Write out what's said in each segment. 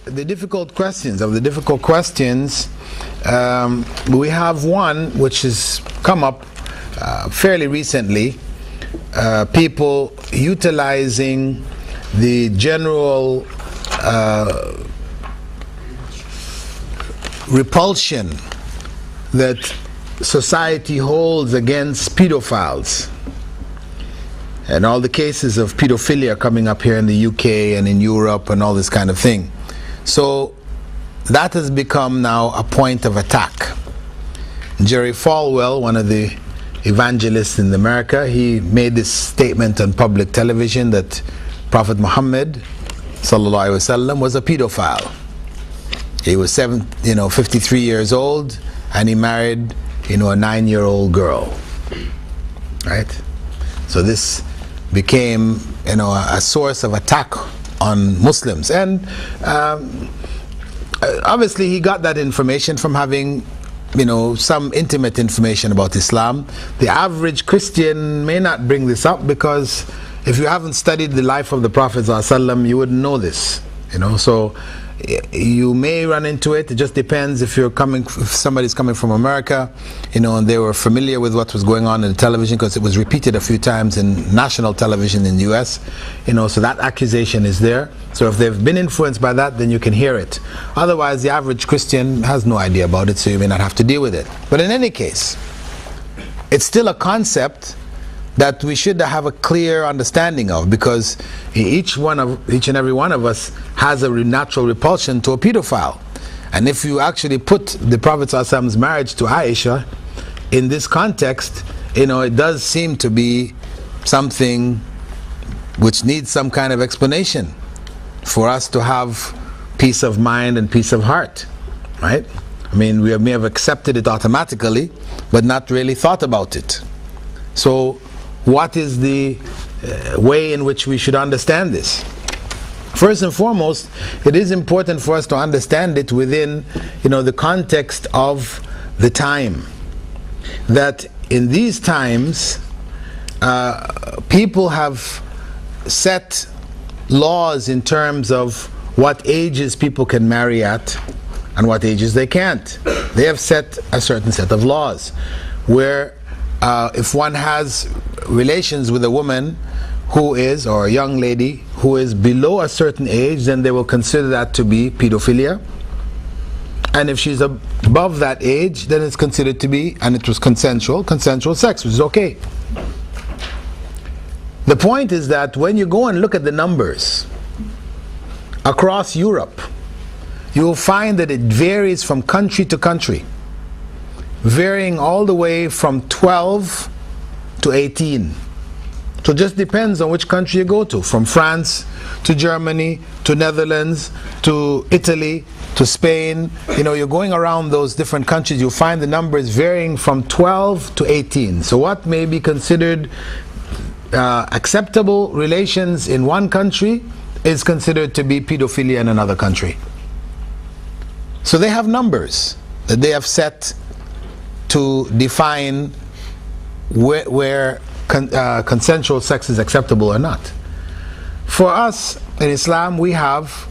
the difficult questions, we have one which has come up fairly recently. People utilizing the general repulsion that society holds against pedophiles, and all the cases of pedophilia coming up here in the UK and in Europe and all this kind of thing. So that has become now a point of attack. Jerry Falwell, one of the evangelists in America, he made this statement on public television that Prophet Muhammad sallallahu alaihi wasallam was a pedophile. He was 53 years old, and he married a 9-year-old girl, right? So this became a source of attack on Muslims, and obviously he got that information from having some intimate information about Islam. The average Christian may not bring this up, because if you haven't studied the life of the Prophet ﷺ, you wouldn't know this. So you may run into it. It just depends if somebody's coming from America, and they were familiar with what was going on in the television, because it was repeated a few times in national television in the US, so that accusation is there. So if they've been influenced by that, then you can hear it. Otherwise, the average Christian has no idea about it, so you may not have to deal with it. But in any case, it's still a concept that we should have a clear understanding of, because each and every one of us has a natural repulsion to a pedophile. And if you actually put the Prophet ﷺ's marriage to Aisha in this context, it does seem to be something which needs some kind of explanation for us to have peace of mind and peace of heart, right? I mean, we may have accepted it automatically, but not really thought about it. So what is the way in which we should understand this? First and foremost, it is important for us to understand it within the context of the time. That in these times, people have set laws in terms of what ages people can marry at and what ages they can't. They have set a certain set of laws where if one has relations with a woman who is, or a young lady who is below a certain age, then they will consider that to be pedophilia. And if she's above that age, then it's considered to be, and it was consensual sex, which is okay. The point is that when you go and look at the numbers across Europe, you will find that it varies from country to country, varying all the way from 12 to 18. So it just depends on which country you go to, from France to Germany to Netherlands to Italy to Spain. You're going around those different countries, you'll find the numbers varying from 12 to 18. So what may be considered acceptable relations in one country is considered to be pedophilia in another country. So they have numbers that they have set to define where consensual sex is acceptable or not. For us in Islam, we have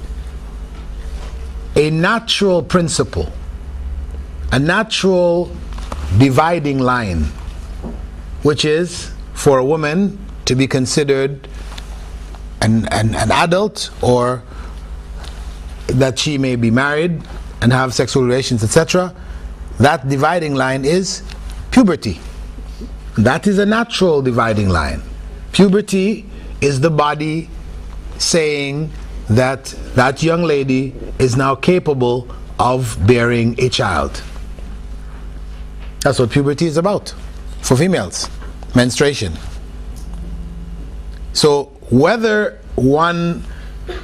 a natural principle, a natural dividing line, which is for a woman to be considered an adult, or that she may be married and have sexual relations, etc. That dividing line is puberty. That is a natural dividing line. Puberty is the body saying that that young lady is now capable of bearing a child. That's what puberty is about for females, menstruation. So whether one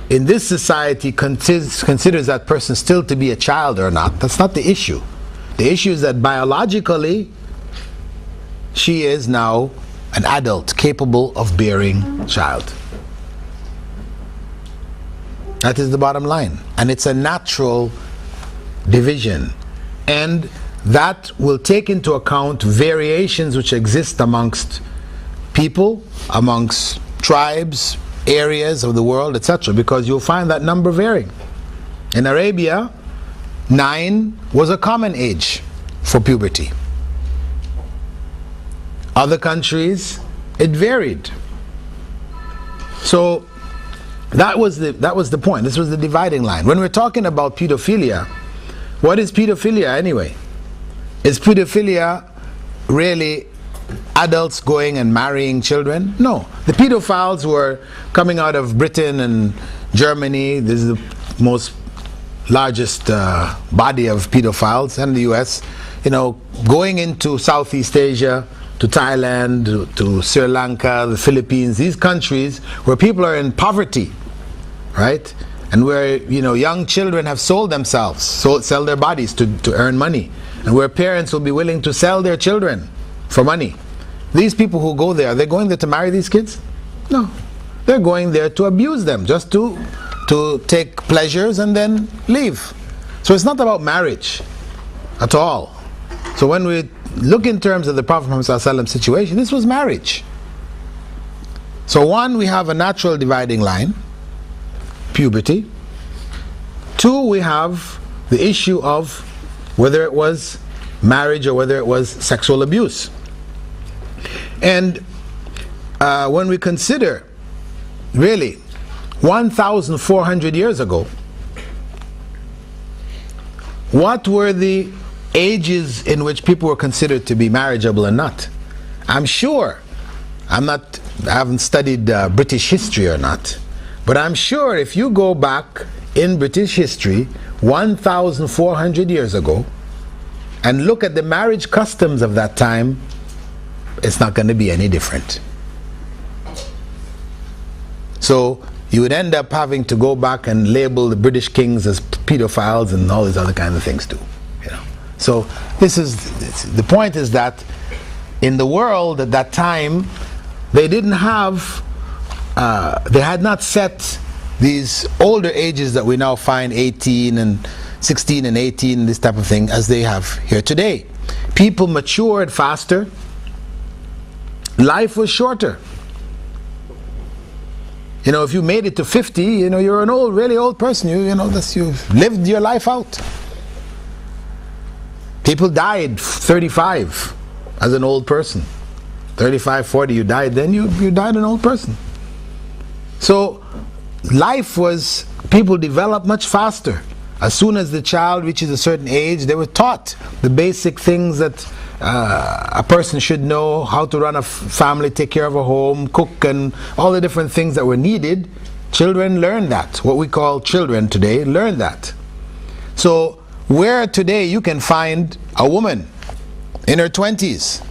in this society considers that person still to be a child or not, that's not the issue. The issue is that biologically she is now an adult capable of bearing child. That is the bottom line, and it's a natural division, and that will take into account variations which exist amongst people, amongst tribes, areas of the world, etc., because you'll find that number varying. In Arabia, 9 was a common age for puberty. Other countries, it varied. So that was the point. This was the dividing line. When we're talking about pedophilia, what is pedophilia anyway? Is pedophilia really adults going and marrying children? No. The pedophiles were coming out of Britain and Germany. This is the most largest body of pedophiles, and the US, going into Southeast Asia, to Thailand, to Sri Lanka, the Philippines, these countries where people are in poverty, right? And where, young children have sold themselves, sell their bodies to earn money, and where parents will be willing to sell their children for money. These people who go there, are they going there to marry these kids? No. They're going there to abuse them, just to take pleasures and then leave. So it's not about marriage at all. So when we look in terms of the Prophet Muhammad's situation, this was marriage. So one, we have a natural dividing line, puberty. 2, we have the issue of whether it was marriage or whether it was sexual abuse. And when we consider, really, 1,400 years ago, what were the ages in which people were considered to be marriageable and not? I'm sure, I haven't studied British history or not, but I'm sure if you go back in British history 1,400 years ago and look at the marriage customs of that time, it's not going to be any different. So you would end up having to go back and label the British kings as pedophiles and all these other kinds of things too. So the point is that in the world at that time, they didn't have, they had not set these older ages that we now find 18 and 16 and 18, this type of thing, as they have here today. People matured faster. Life was shorter. If you made it to 50, you're an really old person. You've lived your life out. People died 35 as an old person. 35, 40, you died, then you died an old person. So life was, people developed much faster. As soon as the child reaches a certain age, they were taught the basic things that a person should know, how to run a family, take care of a home, cook, and all the different things that were needed. Children learn that. What we call children today learn that. So where today you can find a woman in her 20s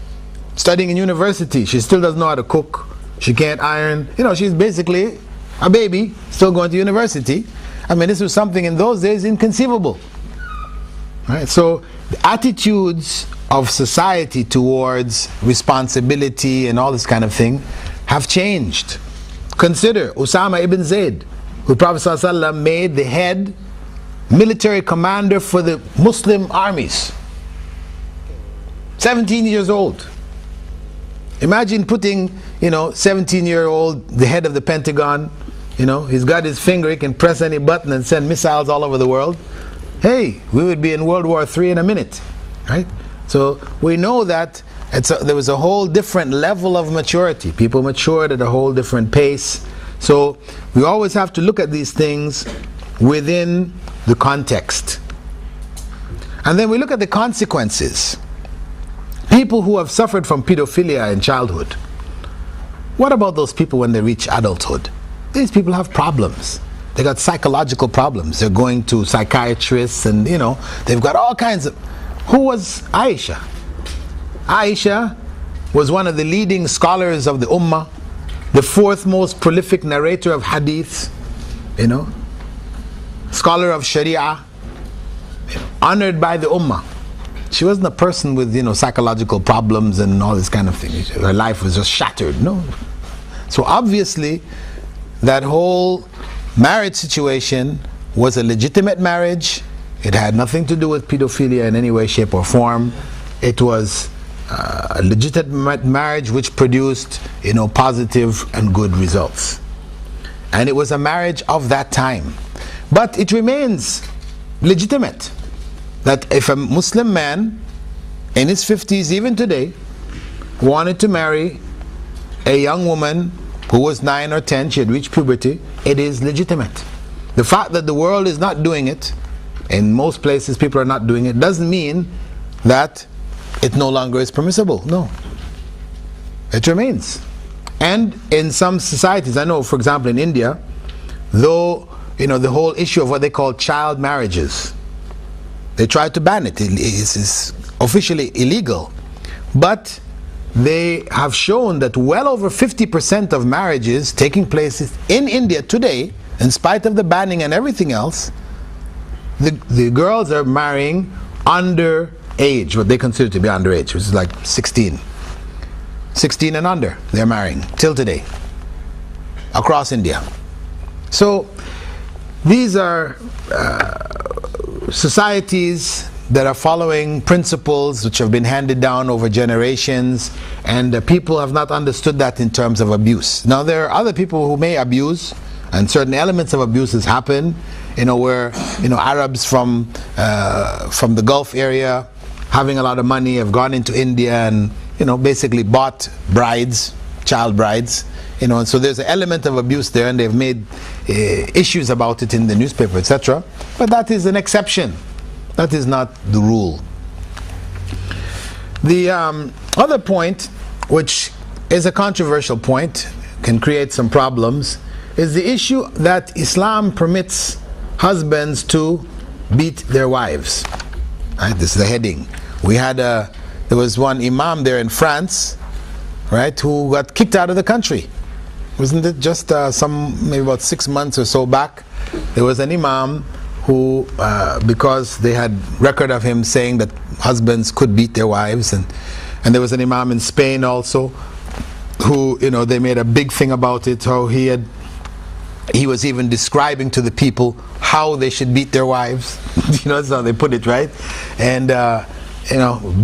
studying in university, she still doesn't know how to cook, she can't iron, she's basically a baby still going to university. This was something in those days inconceivable, right? So the attitudes of society towards responsibility and all this kind of thing have changed. Consider Usama ibn Zayd, who Prophet ﷺ made the head military commander for the Muslim armies. 17 years old. Imagine putting, 17-year-old, the head of the Pentagon, he's got his finger, he can press any button and send missiles all over the world. Hey, we would be in World War III in a minute, right? So we know that there was a whole different level of maturity. People matured at a whole different pace. So we always have to look at these things within the context. And then we look at the consequences. People who have suffered from pedophilia in childhood, what about those people when they reach adulthood? These people have problems. They got psychological problems. They're going to psychiatrists and, they've got all kinds of... Who was Aisha? Aisha was one of the leading scholars of the Ummah, the 4th most prolific narrator of hadiths, scholar of Sharia, honored by the Ummah. She wasn't a person with, psychological problems and all this kind of thing. Her life was just shattered. No. So obviously, that whole marriage situation was a legitimate marriage. It had nothing to do with pedophilia in any way, shape, or form. It was a legitimate marriage which produced, positive and good results. And it was a marriage of that time. But it remains legitimate that if a Muslim man in his 50s, even today, wanted to marry a young woman who was 9 or 10, she had reached puberty, it is legitimate. The fact that the world is not doing it, in most places people are not doing it, doesn't mean that it no longer is permissible. No. It remains. And in some societies, I know, for example, in India, though, the whole issue of what they call child marriages, they try to ban it. It's officially illegal. But they have shown that well over 50% of marriages taking place in India today, in spite of the banning and everything else, the girls are marrying under age, what they consider to be underage, which is like 16. 16 and under, they're marrying till today across India. So these are societies that are following principles which have been handed down over generations, and people have not understood that in terms of abuse. Now there are other people who may abuse, and certain elements of abuses happen, where Arabs from the Gulf area, having a lot of money, have gone into India and basically bought brides, child brides, and so there's an element of abuse there, and they've made issues about it in the newspaper, etc. But that is an exception. That is not the rule. The other point, which is a controversial point, can create some problems, is the issue that Islam permits husbands to beat their wives. Right? This is the heading. There was one imam there in France, right, who got kicked out of the country. Wasn't it just maybe about 6 months or so back? There was an imam who, because they had record of him saying that husbands could beat their wives, and there was an imam in Spain also, who, they made a big thing about it, how he was even describing to the people how they should beat their wives. That's how they put it, right? And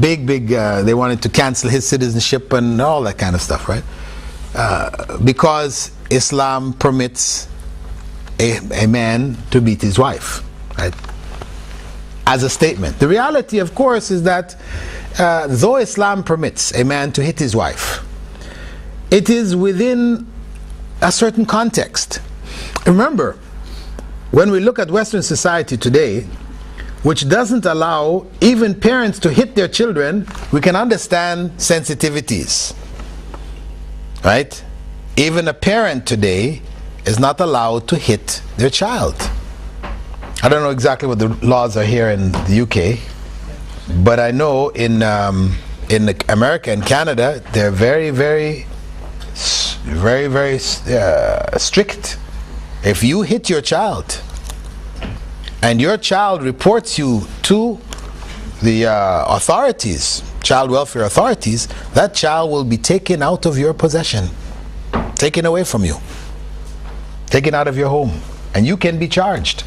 big, they wanted to cancel his citizenship and all that kind of stuff, right? Because Islam permits a man to beat his wife, right? As a statement. The reality, of course, is that though Islam permits a man to hit his wife, it is within a certain context. Remember, when we look at Western society today, which doesn't allow even parents to hit their children, we can understand sensitivities, right? Even a parent today is not allowed to hit their child. I don't know exactly what the laws are here in the UK, but I know in America and Canada, they're very, very strict. If you hit your child and your child reports you to the authorities, child welfare authorities, that child will be taken out of your possession, taken away from you, taken out of your home, and you can be charged.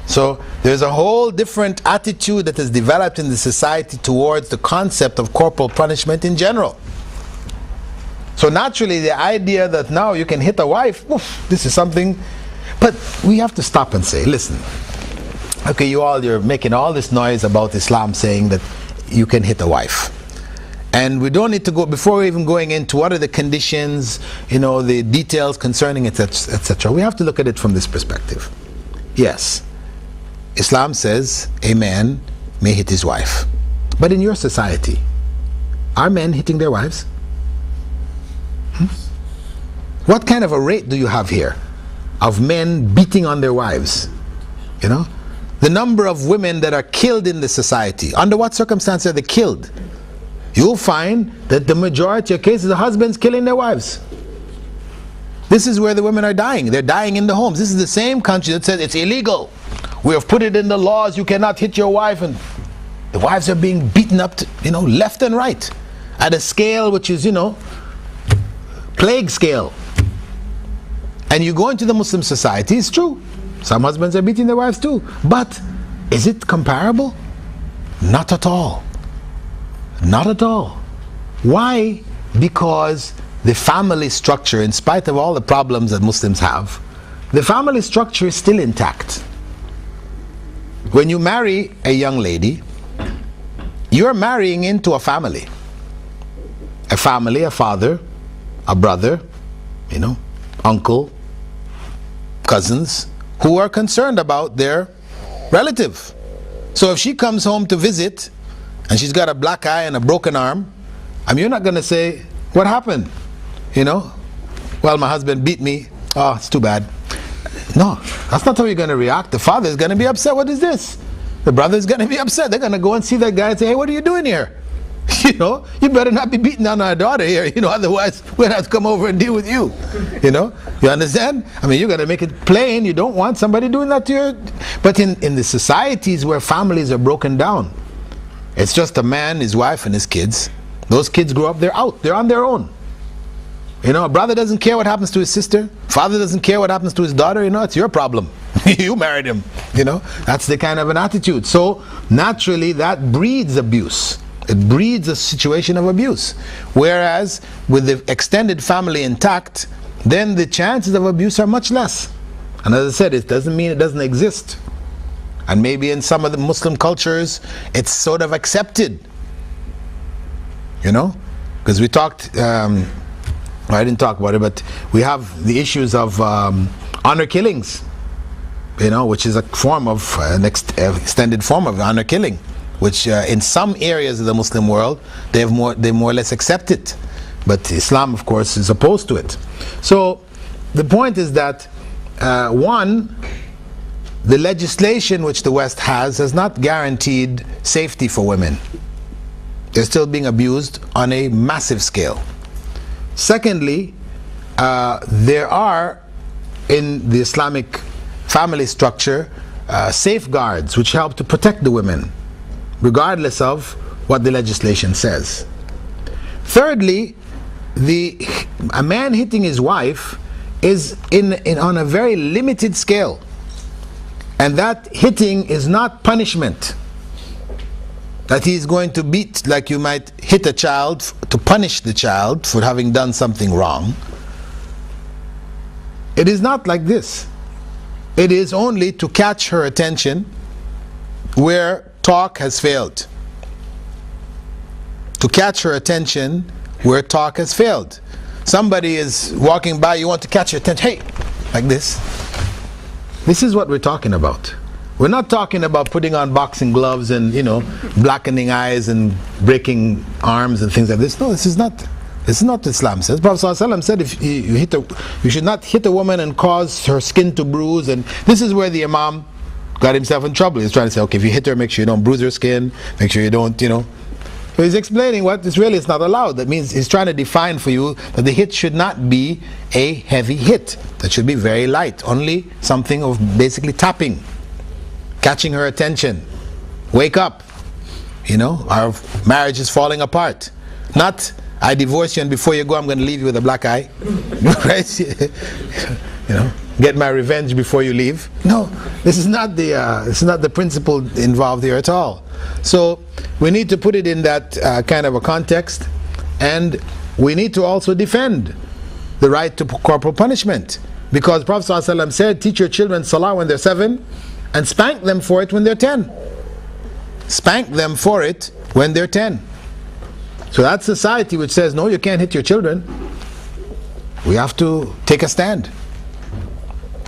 So there's a whole different attitude that has developed in the society towards the concept of corporal punishment in general. So naturally the idea that now you can hit a wife, this is something. But we have to stop and say, listen, okay, you're making all this noise about Islam saying that you can hit a wife. And we don't need to go, before we're even going into what are the conditions, the details concerning it, etc. We have to look at it from this perspective. Yes, Islam says a man may hit his wife. But in your society, are men hitting their wives? What kind of a rate do you have here of men beating on their wives? The number of women that are killed in the society, under what circumstances are they killed? You'll find that the majority of cases, the husbands killing their wives. This is where the women are dying. They're dying in the homes. This is the same country that says it's illegal. We have put it in the laws, you cannot hit your wife, and the wives are being beaten up left and right at a scale which is plague scale. And you go into the Muslim society, it's true, some husbands are beating their wives too, but is it comparable? Not at all. Not at all. Why? Because the family structure, in spite of all the problems that Muslims have, the family structure is still intact. When you marry a young lady, you're marrying into a family. A family, a father, a brother, uncle, cousins, who are concerned about their relative. So if she comes home to visit and she's got a black eye and a broken arm, you're not going to say, what happened? Well, my husband beat me. Oh, it's too bad. No, that's not how you're going to react. The father is going to be upset. What is this? The brother is going to be upset. They're going to go and see that guy and say, hey, what are you doing here? You better not be beating down our daughter here, otherwise we'll have to come over and deal with you. You understand? You're going to make it plain. You don't want somebody doing that to you. But in the societies where families are broken down, it's just a man, his wife, and his kids. Those kids grow up, they're out, they're on their own. A brother doesn't care what happens to his sister. Father doesn't care what happens to his daughter. It's your problem. You married him. That's the kind of an attitude. So naturally that breeds abuse. It breeds a situation of abuse. Whereas with the extended family intact, then the chances of abuse are much less. And as I said, it doesn't mean it doesn't exist. And maybe in some of the Muslim cultures, it's sort of accepted. Because we talked, I didn't talk about it, but we have the issues of honor killings, which is a form of, an extended form of honor killing, which in some areas of the Muslim world, they more or less accept it. But Islam, of course, is opposed to it. So the point is that, one, the legislation which the West has not guaranteed safety for women. They're still being abused on a massive scale. Secondly, there are in the Islamic family structure safeguards which help to protect the women, regardless of what the legislation says. Thirdly, a man hitting his wife is on a very limited scale, and that hitting is not punishment. That he's going to beat, like you might hit a child to punish the child for having done something wrong. It is not like this. It is only to catch her attention where talk has failed. To catch her attention where talk has failed. Somebody is walking by, you want to catch your attention, hey, like this. This is what we're talking about. We're not talking about putting on boxing gloves and, blackening eyes and breaking arms and things like this. No, this is not what Islam says. Prophet ﷺ said if you should not hit a woman and cause her skin to bruise. And this is where the Imam got himself in trouble. He's trying to say, okay, if you hit her, make sure you don't bruise her skin, make sure you don't, So he's explaining what is really is not allowed. That means he's trying to define for you that the hit should not be a heavy hit. That should be very light. Only something of basically tapping. Catching her attention. Wake up. Our marriage is falling apart. Not, I divorce you and before you go I'm going to leave you with a black eye. Right? Get my revenge before you leave. No, this is not the principle involved here at all. So we need to put it in that kind of a context, and we need to also defend the right to corporal punishment, because Prophet ﷺ said, teach your children salah when they're 7 and spank them for it when they're 10. Spank them for it when they're 10. So that society which says, no, you can't hit your children, we have to take a stand.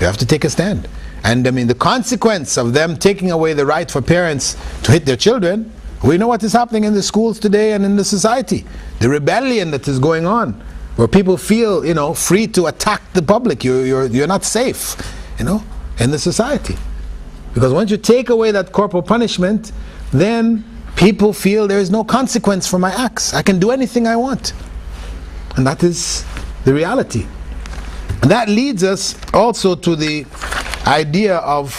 We have to take a stand. And the consequence of them taking away the right for parents to hit their children, we know what is happening in the schools today and in the society. The rebellion that is going on, where people feel, free to attack the public. You're not safe, in the society. Because once you take away that corporal punishment, then people feel there is no consequence for my acts. I can do anything I want. And that is the reality. And that leads us also to the idea of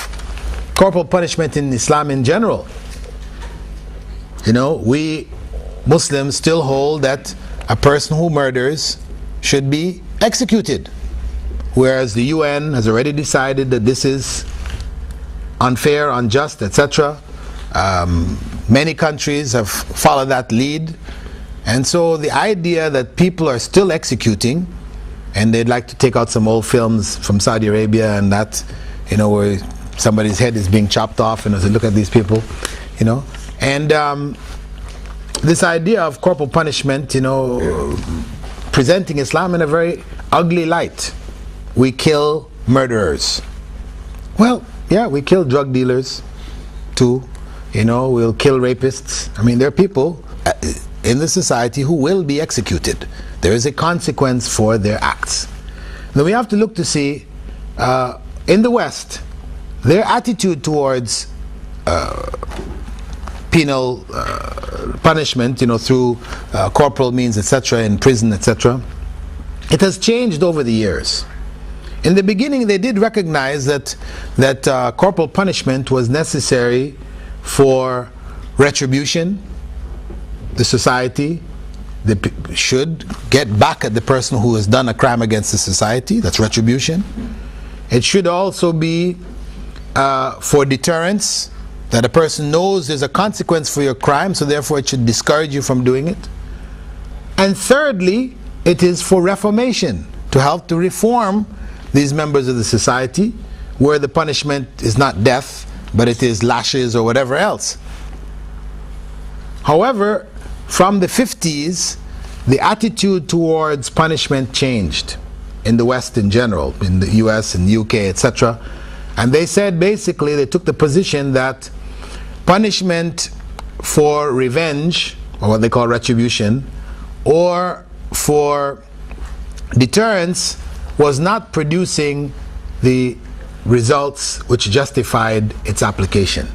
corporal punishment in Islam in general. We Muslims still hold that a person who murders should be executed, whereas the UN has already decided that this is unfair, unjust, etc. Many countries have followed that lead, and so the idea that people are still executing and they'd like to take out some old films from Saudi Arabia and that, you know, where somebody's head is being chopped off, and they say, look at these people, you know. And this idea of corporal punishment, you know, presenting Islam in a very ugly light. We kill murderers. Well, yeah, we kill drug dealers too. You know, we'll kill rapists. I mean, there are people in the society who will be executed. There is a consequence for their acts. Then we have to look to see, in the West, their attitude towards penal punishment, you know, through corporal means, etc., in prison, etc., it has changed over the years. In the beginning, they did recognize that corporal punishment was necessary for retribution. The society should get back at the person who has done a crime against the society. That's retribution. It should also be for deterrence, that a person knows there's a consequence for your crime, so therefore it should discourage you from doing it. And thirdly, it is for reformation, to help to reform these members of the society, where the punishment is not death, but it is lashes or whatever else. However, from the 50s, the attitude towards punishment changed in the West in general, in the US and UK, etc. And they said, basically, they took the position that punishment for revenge, or what they call retribution, or for deterrence, was not producing the results which justified its application.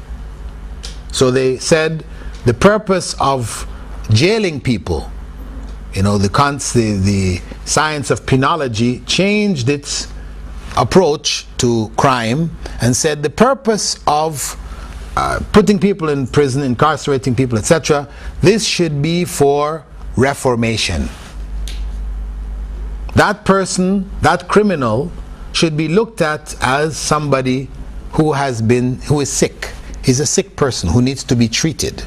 So they said the purpose of jailing people, you know, the science of penology changed its approach to crime and said the purpose of putting people in prison, incarcerating people, etc., this should be for reformation. That person, that criminal, should be looked at as somebody who is sick. He's a sick person who needs to be treated.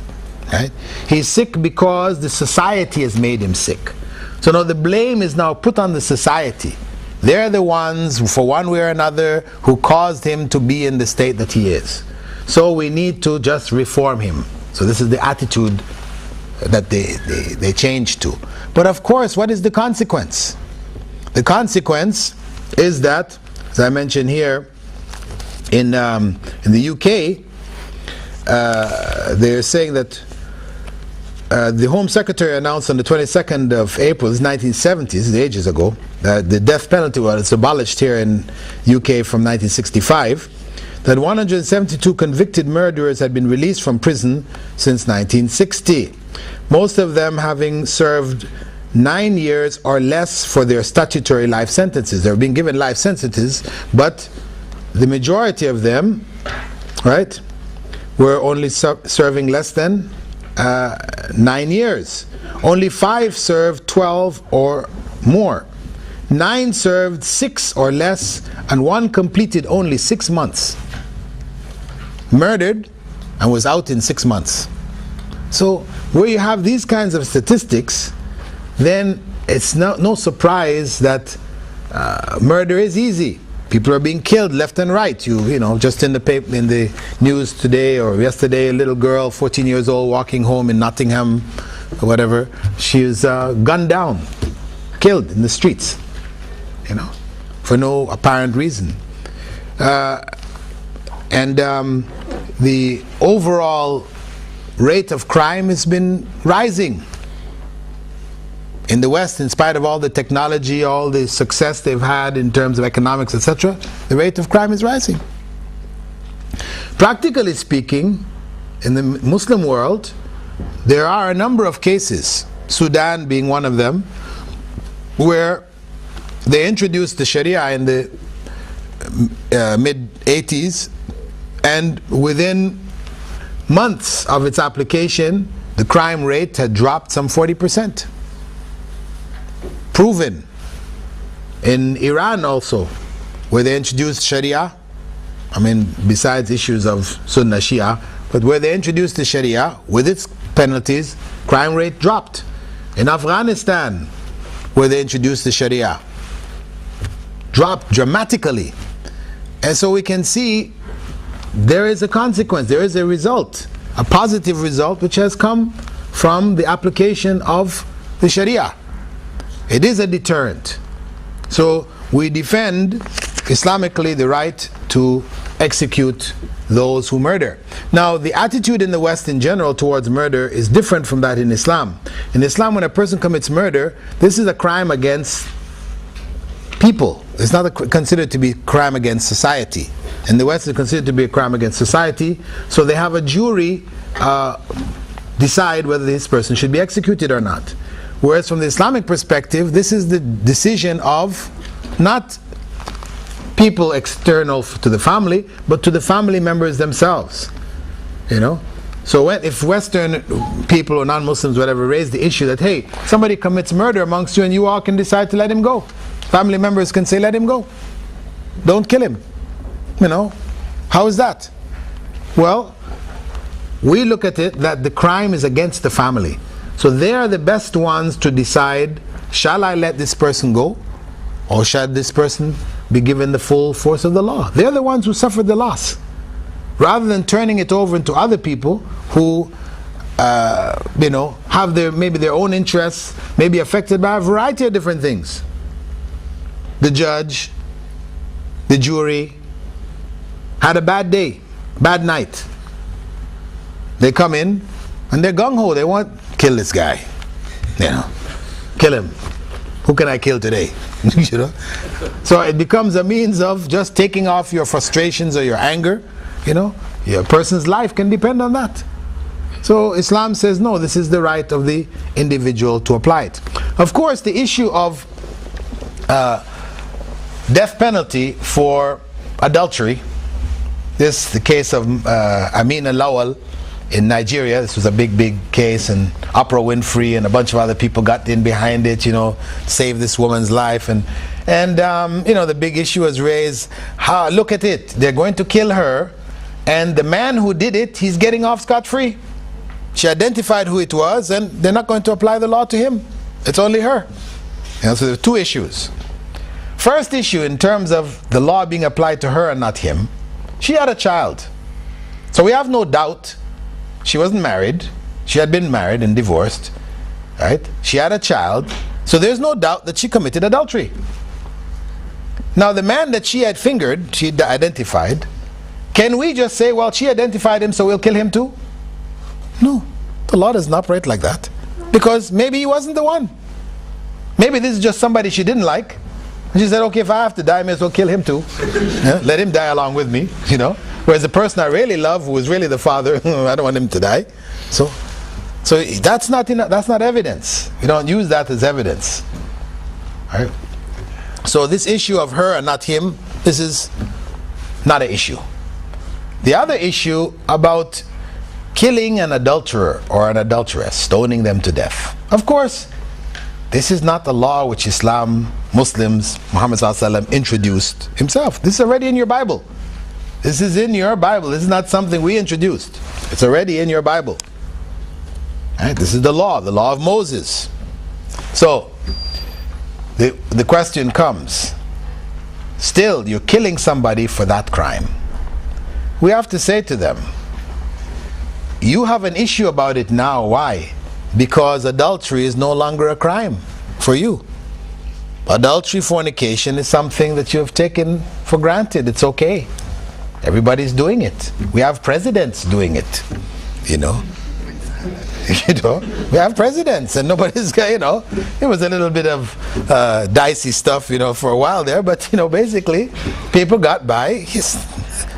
Right? He's sick because the society has made him sick. So now the blame is now put on the society. They're the ones, for one way or another, who caused him to be in the state that he is. So we need to just reform him. So this is the attitude that they changed to. But of course, what is the consequence? The consequence is that, as I mentioned here, in the UK, they're saying that the Home Secretary announced on the 22nd of April, this is 1970s, this is ages ago, that the death penalty was abolished here in UK from 1965, that 172 convicted murderers had been released from prison since 1960, most of them having served 9 years or less for their statutory life sentences. They were being given life sentences, but the majority of them, right, were only serving less than 9 years. Only 5 served 12 or more. 9 served 6 or less, and 1 completed only 6 months. Murdered and was out in 6 months. So where you have these kinds of statistics, then it's no surprise that murder is easy. People are being killed left and right. You know, just in the news today or yesterday, a little girl, 14 years old, walking home in Nottingham, or whatever, she was gunned down, killed in the streets, you know, for no apparent reason. And the overall rate of crime has been rising in the West, in spite of all the technology, all the success they've had in terms of economics, etc. The rate of crime is rising. Practically speaking, in the Muslim world, there are a number of cases, Sudan being one of them, where they introduced the Sharia in the mid-80s, and within months of its application, the crime rate had dropped some 40%. Proven. In Iran also, where they introduced Sharia, I mean, besides issues of Sunnah Shia, but where they introduced the Sharia with its penalties, crime rate dropped. In Afghanistan, where they introduced the Sharia, dropped dramatically. And so we can see there is a consequence, there is a result, a positive result which has come from the application of the Sharia. It is a deterrent. So we defend Islamically the right to execute those who murder. Now, the attitude in the West in general towards murder is different from that in Islam. In Islam, when a person commits murder, this is a crime against people. It's not considered to be a crime against society. In the West, it's considered to be a crime against society. So they have a jury decide whether this person should be executed or not. Whereas from the Islamic perspective, this is the decision of not people external to the family, but to the family members themselves. You know? So if Western people or non-Muslims, whatever, raise the issue that, hey, somebody commits murder amongst you and you all can decide to let him go. Family members can say, let him go. Don't kill him. You know? How is that? Well, we look at it that the crime is against the family. So they are the best ones to decide, shall I let this person go? Or shall this person be given the full force of the law? They're the ones who suffered the loss. Rather than turning it over into other people who have maybe their own interests, may be affected by a variety of different things. The judge, the jury, had a bad day, bad night. They come in and they're gung-ho. They want, kill this guy. You know, kill him. Who can I kill today? You know? So it becomes a means of just taking off your frustrations or your anger. You know, your person's life can depend on that. So Islam says no, this is the right of the individual to apply it. Of course, the issue of death penalty for adultery, this is the case of Amina Lawal in Nigeria. This was a big case, and Oprah Winfrey and a bunch of other people got in behind it, you know, save this woman's life, and the big issue was raised. Look at it, they're going to kill her, and the man who did it, he's getting off scot-free. She identified who it was, and they're not going to apply the law to him. It's only her. So there are two issues. First issue, in terms of the law being applied to her and not him, she had a child. So we have no doubt she wasn't married. She had been married and divorced, right? She had a child. So there's no doubt that she committed adultery. Now the man that she had fingered, she identified, can we just say, well, she identified him, so we'll kill him too? No, the law doesn't operate like that. Because maybe he wasn't the one. Maybe this is just somebody she didn't like. And she said, okay, if I have to die, I may as well kill him too. Yeah? Let him die along with me, you know. Whereas the person I really love, who was really the father, I don't want him to die. So that's not evidence. You don't use that as evidence. All right? So this issue of her and not him, this is not an issue. The other issue about killing an adulterer or an adulteress, stoning them to death. Of course, this is not the law which Muslims, Muhammad ﷺ introduced himself. This is already in your Bible. This is in your Bible. This is not something we introduced. It's already in your Bible. Right? This is the law of Moses. So, the question comes, still you're killing somebody for that crime. We have to say to them, you have an issue about it now. Why? Because adultery is no longer a crime for you. Adultery, fornication is something that you have taken for granted. It's okay. Everybody's doing it. We have presidents doing it. You know, we have presidents, and nobody's got, it was a little bit of dicey stuff, for a while there, but basically people got by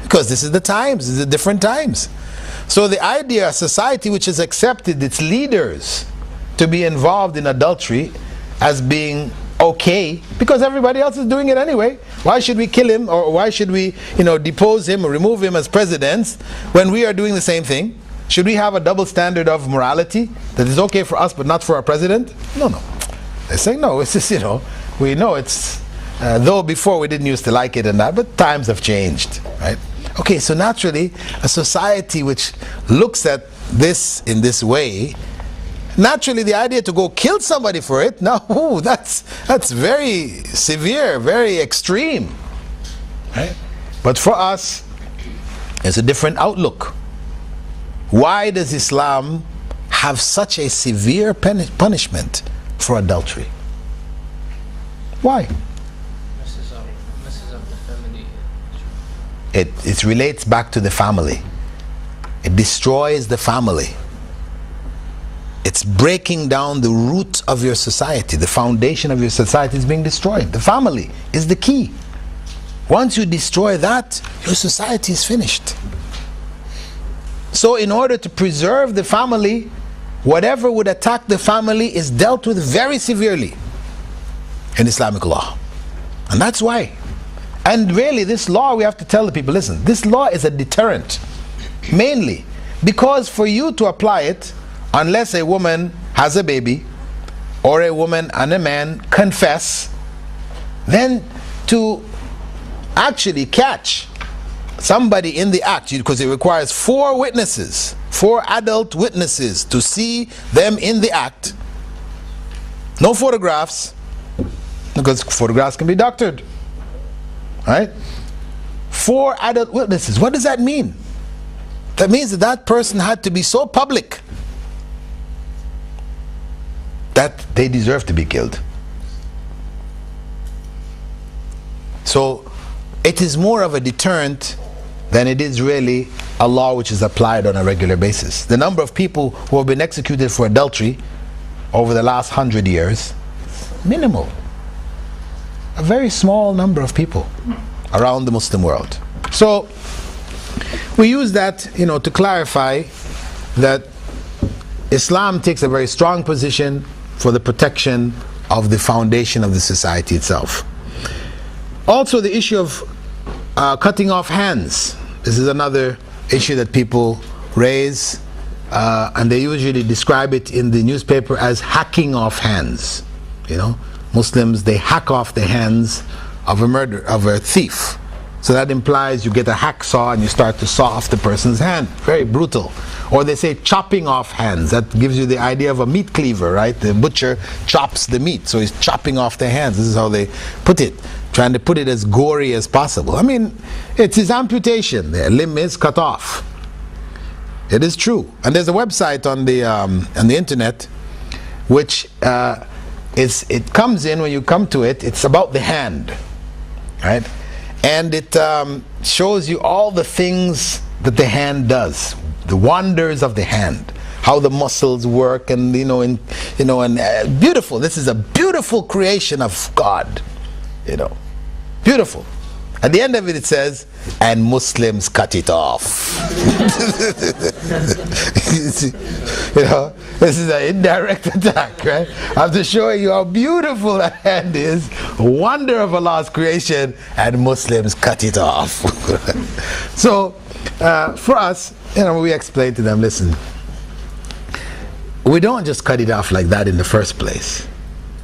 because this is the times, this is the different times. So the idea, a society which has accepted its leaders to be involved in adultery as being okay, because everybody else is doing it anyway. Why should we kill him, or why should we, depose him or remove him as presidents when we are doing the same thing? Should we have a double standard of morality that is okay for us but not for our president? No. They say no. It's just, we know it's, though before we didn't used to like it and that, but times have changed, right? Okay, so naturally, a society which looks at this in this way, Naturally, the idea to go kill somebody for it, no, that's very severe, very extreme. Right? But for us, it's a different outlook. Why does Islam have such a severe punishment for adultery? Why? Messes up the family. It relates back to the family. It destroys the family. It's breaking down the root of your society. The foundation of your society is being destroyed. The family is the key. Once you destroy that, your society is finished. So in order to preserve the family, whatever would attack the family is dealt with very severely in Islamic law. And that's why. And really, this law, we have to tell the people, listen, this law is a deterrent. Mainly because for you to apply it, unless a woman has a baby, or a woman and a man confess, then to actually catch somebody in the act, because it requires 4 witnesses, 4 adult witnesses to see them in the act. No photographs, because photographs can be doctored. Right? 4 adult witnesses. What does that mean? That means that that person had to be so public that they deserve to be killed. So it is more of a deterrent than it is really a law which is applied on a regular basis. The number of people who have been executed for adultery over the last 100 years, minimal. A very small number of people around the Muslim world. So we use that, to clarify that Islam takes a very strong position for the protection of the foundation of the society itself. Also, the issue of cutting off hands. This is another issue that people raise, and they usually describe it in the newspaper as hacking off hands. Muslims, they hack off the hands of a thief. So that implies you get a hacksaw and you start to saw off the person's hand. Very brutal. Or they say chopping off hands. That gives you the idea of a meat cleaver, right? The butcher chops the meat, so he's chopping off their hands. This is how they put it, trying to put it as gory as possible. I mean, it's his amputation. Their limb is cut off. It is true. And there's a website on the internet which it comes in, when you come to it, it's about the hand, right? And it shows you all the things that the hand does, the wonders of the hand, how the muscles work, and beautiful. This is a beautiful creation of God, beautiful. At the end of it, it says, and Muslims cut it off. This is an indirect attack, right? After showing you how beautiful that hand is, a wonder of Allah's creation, and Muslims cut it off. So, for us, we explain to them, listen, we don't just cut it off like that in the first place,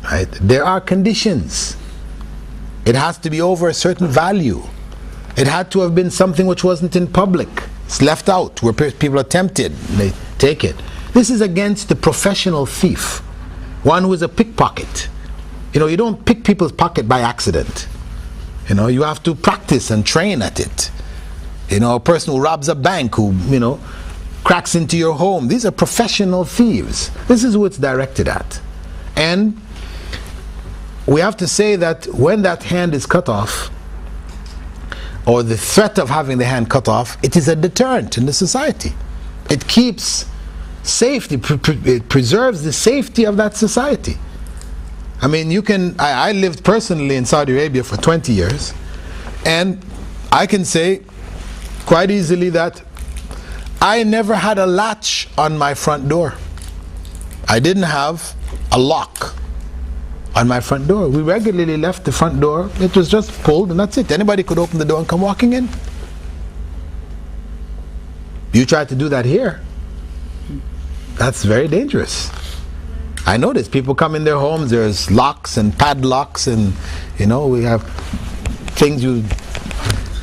right? There are conditions. It has to be over a certain value. It had to have been something which wasn't in public. It's left out where people are tempted, they take it. This is against the professional thief, one who is a pickpocket. You don't pick people's pocket by accident. You have to practice and train at it. A person who robs a bank, who cracks into your home. These are professional thieves. This is who it's directed at. And we have to say that when that hand is cut off, or the threat of having the hand cut off, it is a deterrent in the society. It keeps safety, it preserves the safety of that society. I mean, I lived personally in Saudi Arabia for 20 years, and I can say quite easily that I never had a latch on my front door. I didn't have a lock on my front door. We regularly left the front door. It was just pulled and that's it. Anybody could open the door and come walking in. You try to do that here, that's very dangerous. I notice people come in their homes, there's locks and padlocks, and we have things,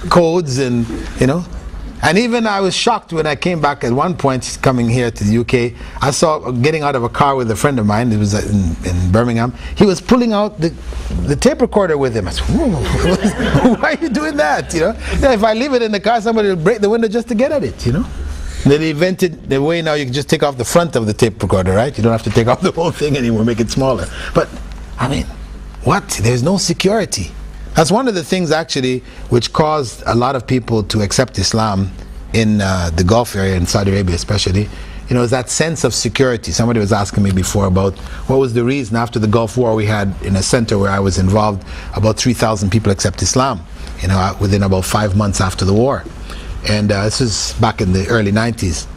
codes, and And even I was shocked when I came back at one point, coming here to the UK. I saw getting out of a car with a friend of mine. It was in Birmingham. He was pulling out the tape recorder with him. I said, whoa, why are you doing that? You know, yeah, if I leave it in the car, somebody will break the window just to get at it. You know. And they invented the way now you can just take off the front of the tape recorder, right? You don't have to take off the whole thing anymore, make it smaller. But I mean, what? There's no security. That's one of the things actually which caused a lot of people to accept Islam in the Gulf area, in Saudi Arabia especially. You know, is that sense of security. Somebody was asking me before about what was the reason after the Gulf War we had in a center where I was involved, about 3,000 people accept Islam, you know, within about 5 months after the war. And this was back in the early 90s.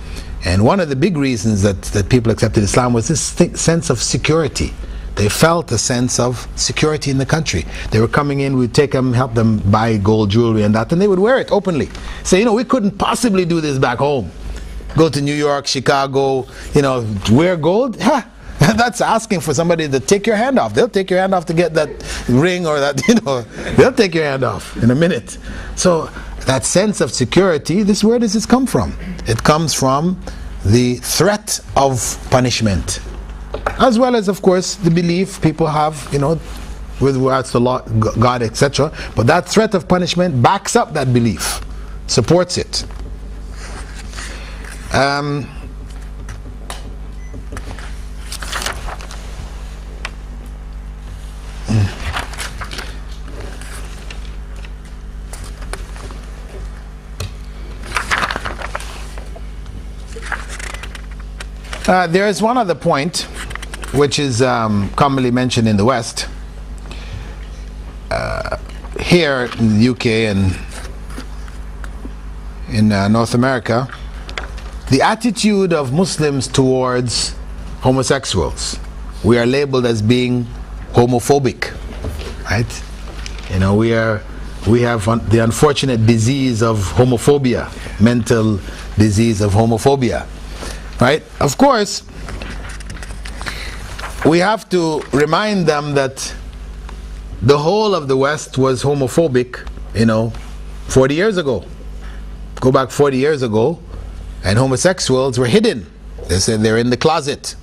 And one of the big reasons that people accepted Islam was this sense of security. They felt a sense of security in the country. They were coming in, we'd take them, help them buy gold jewelry and that, and they would wear it openly. Say, you know, we couldn't possibly do this back home. Go to New York, Chicago, you know, wear gold? Ha! That's asking for somebody to take your hand off. They'll take your hand off to get that ring or that, you know, they'll take your hand off in a minute. So that sense of security, where does this come from? It comes from the threat of punishment. As well as, of course, the belief people have, you know, with regards to law, God, etc. But that threat of punishment backs up that belief, supports it. There is one other point which is commonly mentioned in the West, here in the UK and in North America, the attitude of Muslims towards homosexuals. We are labeled as being homophobic, right? You know, we have the unfortunate disease of homophobia, mental disease of homophobia, right? Of course, we have to remind them that the whole of the West was homophobic, you know, 40 years ago. Go back 40 years ago, and homosexuals were hidden. They said they're in the closet.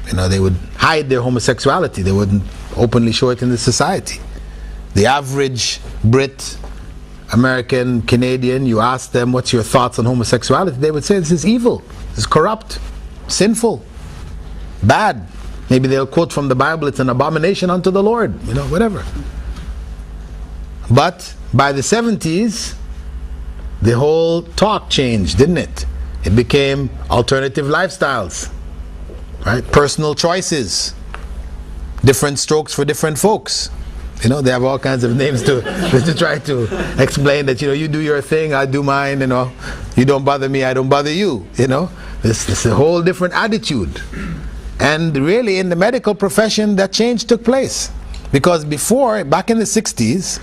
You know, they would hide their homosexuality. They wouldn't openly show it in the society. The average Brit, American, Canadian, you ask them, what's your thoughts on homosexuality? They would say, this is evil, this is corrupt, sinful, bad. Maybe they'll quote from the Bible, it's an abomination unto the Lord, you know, whatever. But by the 70s, the whole talk changed, didn't it? It became alternative lifestyles, right? Personal choices, different strokes for different folks. You know, they have all kinds of names to try to explain that, you know, you do your thing, I do mine, you know, you don't bother me, I don't bother you, you know. This is a whole different attitude. And really in the medical profession that change took place. Because before, back in the 60s,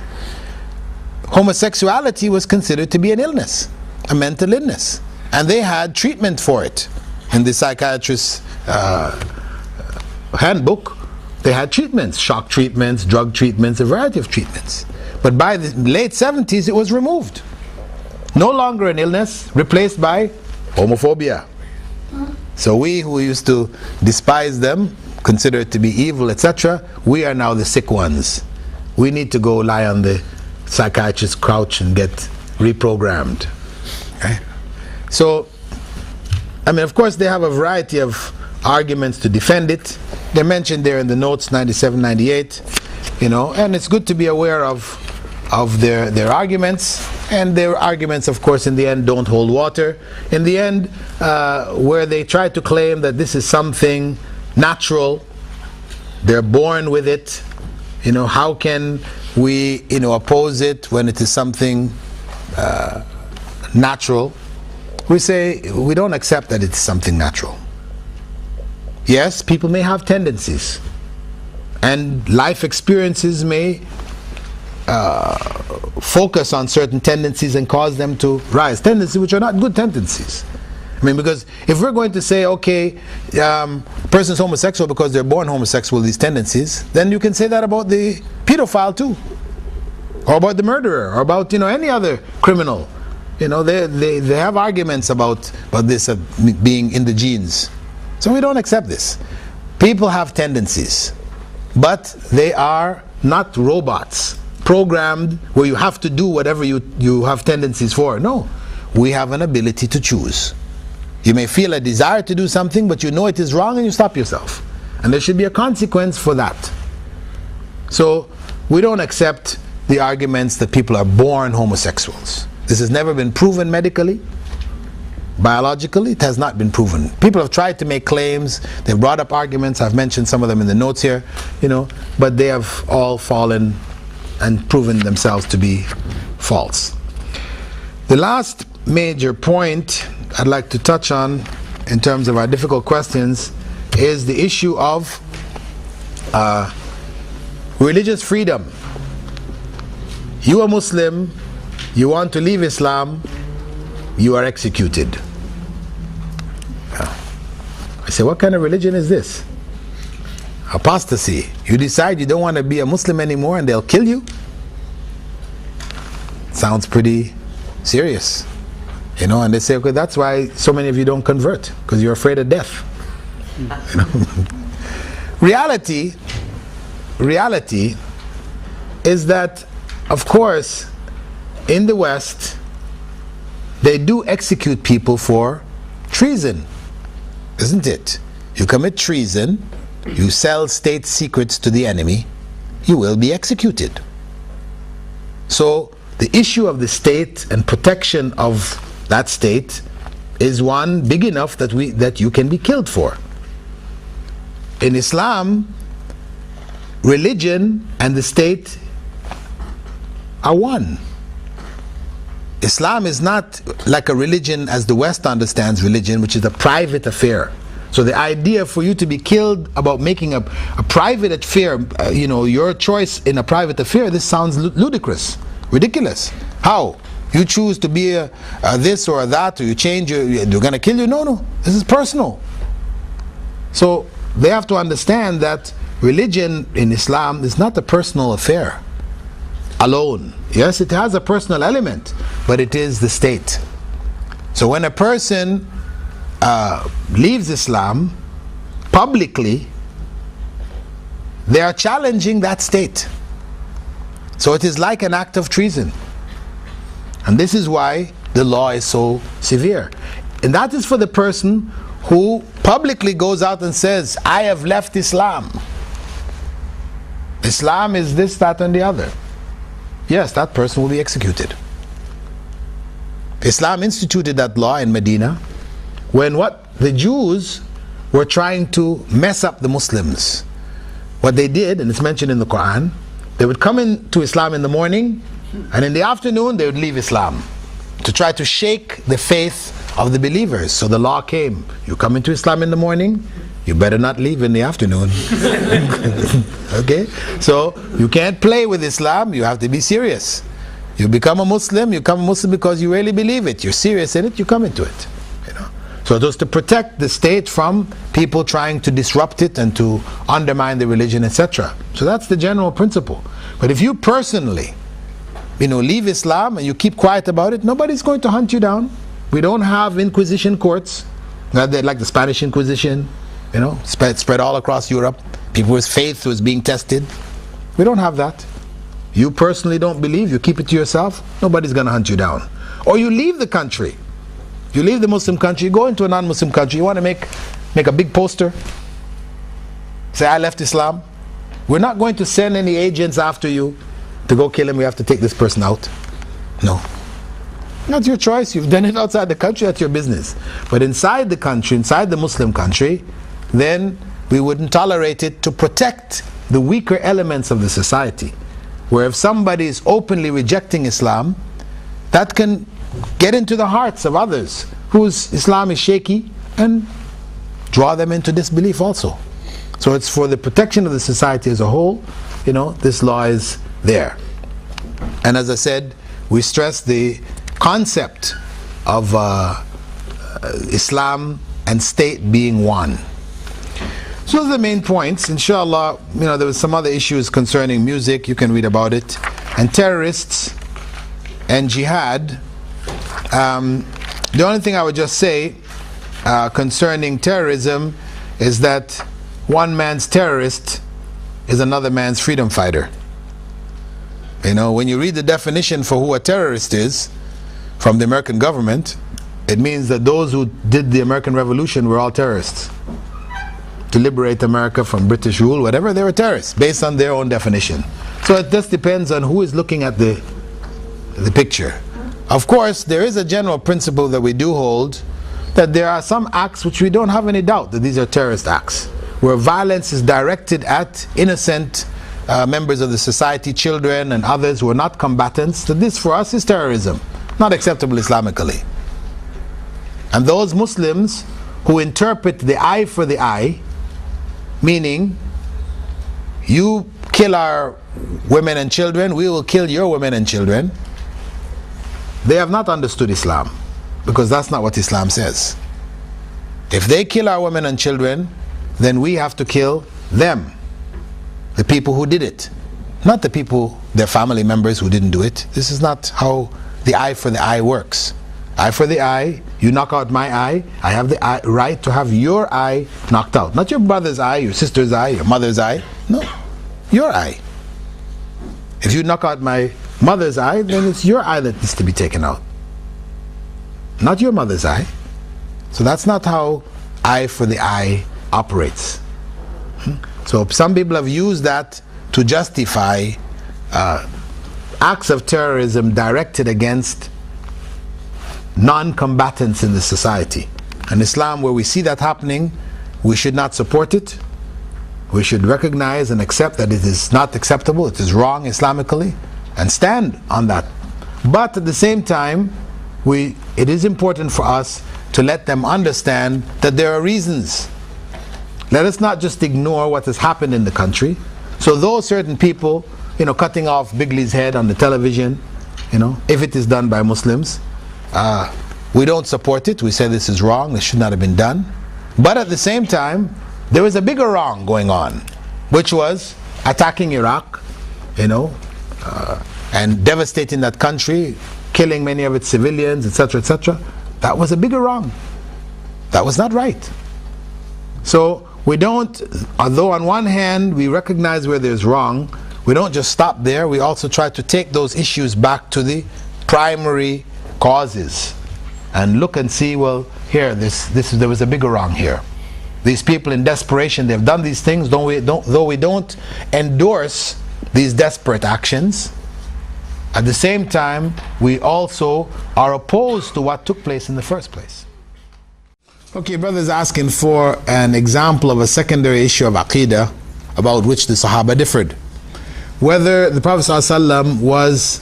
homosexuality was considered to be an illness, a mental illness. And they had treatment for it. In the psychiatrist's handbook, they had treatments, shock treatments, drug treatments, a variety of treatments. But by the late 70s, it was removed. No longer an illness, replaced by homophobia. So we who used to despise them, consider it to be evil, etc., we are now the sick ones. We need to go lie on the psychiatrist's couch and get reprogrammed. Okay? So, I mean, of course, they have a variety of arguments to defend it. They're mentioned there in the notes, 97, 98, you know, and it's good to be aware of their arguments, and their arguments, of course, in the end don't hold water. In the end, where they try to claim that this is something natural, they're born with it, you know, how can we, you know, oppose it when it is something natural? We say we don't accept that it's something natural. Yes, people may have tendencies, and life experiences may focus on certain tendencies and cause them to rise. Tendencies which are not good tendencies. I mean, because if we're going to say, okay, person's homosexual because they're born homosexual, these tendencies, then you can say that about the pedophile too, or about the murderer, or about, you know, any other criminal. They have arguments about this being in the genes. So we don't accept this. People have tendencies, but they are not robots programmed where you have to do whatever you have tendencies for. No, we have an ability to choose. You may feel a desire to do something, but you know it is wrong and you stop yourself. And there should be a consequence for that. So we don't accept the arguments that people are born homosexuals. This has never been proven medically. Biologically, it has not been proven. People have tried to make claims, they've brought up arguments, I've mentioned some of them in the notes here, but they have all fallen and proven themselves to be false. The last major point I'd like to touch on in terms of our difficult questions is the issue of religious freedom. You are Muslim, you want to leave Islam, you are executed. I say, what kind of religion is this? Apostasy. You decide you don't want to be a Muslim anymore and they'll kill you? Sounds pretty serious. And they say, okay, that's why so many of you don't convert, because you're afraid of death. Reality is that, of course, in the West, they do execute people for treason, isn't it? You commit treason, you sell state secrets to the enemy, you will be executed. So the issue of the state and protection of that state is one big enough that you can be killed for. In Islam, religion and the state are one. Islam is not like a religion as the West understands religion, which is a private affair. So the idea for you to be killed about making a private affair, your choice in a private affair, this sounds ludicrous, ridiculous. How? You choose to be a this or a that, or you change, they're going to kill you? No, this is personal. So they have to understand that religion in Islam is not a personal affair alone. Yes, it has a personal element, but it is the state. So when a person leaves Islam publicly, they are challenging that state. So it is like an act of treason. And this is why the law is so severe. And that is for the person who publicly goes out and says, I have left Islam. Islam is this, that, and the other. Yes, that person will be executed. Islam instituted that law in Medina when the Jews were trying to mess up the Muslims. What they did, and it's mentioned in the Quran, they would come into Islam in the morning, and in the afternoon they would leave Islam to try to shake the faith of the believers. So the law came, you come into Islam in the morning, you better not leave in the afternoon. Okay? So you can't play with Islam, you have to be serious. You become a Muslim because you really believe it, you're serious in it, you come into it. So it was to protect the state from people trying to disrupt it and to undermine the religion, etc. So that's the general principle. But if you personally leave Islam and you keep quiet about it, nobody's going to hunt you down. We don't have inquisition courts like the Spanish Inquisition, spread all across Europe. People's faith was being tested. We don't have that. You personally don't believe, you keep it to yourself, nobody's going to hunt you down. Or you leave the country. You leave the Muslim country, you go into a non-Muslim country, you want to make a big poster, say, I left Islam. We're not going to send any agents after you to go kill him, we have to take this person out. No. That's your choice, you've done it outside the country, that's your business. But inside the country, inside the Muslim country, then we wouldn't tolerate it to protect the weaker elements of the society. Where if somebody is openly rejecting Islam, that can get into the hearts of others whose Islam is shaky and draw them into disbelief also. So it's for the protection of the society as a whole, this law is there. And as I said, we stress the concept of Islam and state being one. So those are the main points. Inshallah, there was some other issues concerning music, you can read about it. And terrorists and jihad The only thing I would just say concerning terrorism is that one man's terrorist is another man's freedom fighter. You know, when you read the definition for who a terrorist is from the American government, it means that those who did the American Revolution were all terrorists. To liberate America from British rule, whatever, they were terrorists based on their own definition. So it just depends on who is looking at the picture. Of course, there is a general principle that we do hold, that there are some acts which we don't have any doubt that these are terrorist acts, where violence is directed at innocent members of the society, children and others who are not combatants, that this for us is terrorism, not acceptable Islamically. And those Muslims who interpret the eye for the eye, meaning you kill our women and children, we will kill your women and children, they have not understood Islam, because that's not what Islam says. If they kill our women and children, then we have to kill them, the people who did it, not the people, their family members who didn't do it. This is not how the eye for the eye works. Eye for the eye, you knock out my eye, I have the right to have your eye knocked out. Not your brother's eye, your sister's eye, your mother's eye. No, your eye. If you knock out my mother's eye, then it's your eye that needs to be taken out, not your mother's eye. So that's not how eye for the eye operates. So some people have used that to justify acts of terrorism directed against non-combatants in the society. In Islam, where we see that happening, we should not support it. We should recognize and accept that it is not acceptable, it is wrong Islamically, and stand on that. But at the same time, it is important for us to let them understand that there are reasons. Let us not just ignore what has happened in the country. So those certain people, cutting off Bigley's head on the television, if it is done by Muslims, we don't support it. We say this is wrong, this should not have been done. But at the same time, there was a bigger wrong going on, which was attacking Iraq, and devastating that country, killing many of its civilians, etc., etc. That was a bigger wrong. That was not right. So we don't, although on one hand we recognize where there's wrong, we don't just stop there. We also try to take those issues back to the primary causes and look and see, well, here, there was a bigger wrong here. These people in desperation, they've done these things, though we don't endorse these desperate actions. At the same time, we also are opposed to what took place in the first place. Okay, brother's asking for an example of a secondary issue of Aqidah about which the Sahaba differed. Whether the Prophet ﷺ was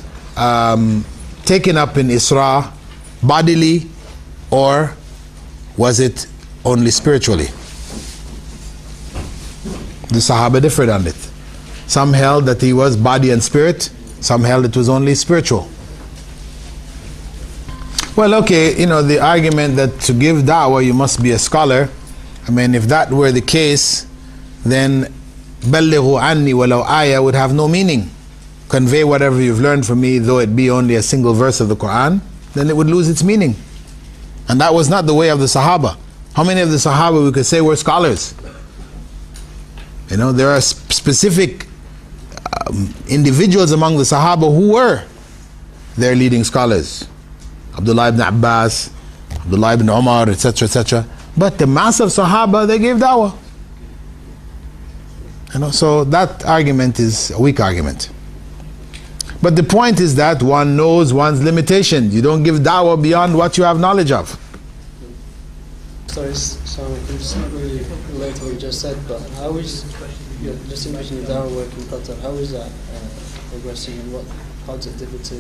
taken up in Isra bodily, or was it only spiritually? The Sahaba differed on it. Some held that he was body and spirit, some held it was only spiritual. Well, okay, the argument that to give da'wah you must be a scholar, I mean, if that were the case, then بَلِّغُوا عَنِّي وَلَوْ آيَةً would have no meaning. Convey whatever you've learned from me, though it be only a single verse of the Quran, then it would lose its meaning. And that was not the way of the Sahaba. How many of the Sahaba we could say were scholars? There are specific individuals among the Sahaba who were their leading scholars. Abdullah ibn Abbas, Abdullah ibn Umar, etc., etc. But the mass of Sahaba, they gave da'wah. So that argument is a weak argument. But the point is that one knows one's limitation. You don't give da'wah beyond what you have knowledge of. So it's not really related to what you just said, but how is just imagine the da'wah work in Qatar, how is that progressing, and how does it differ to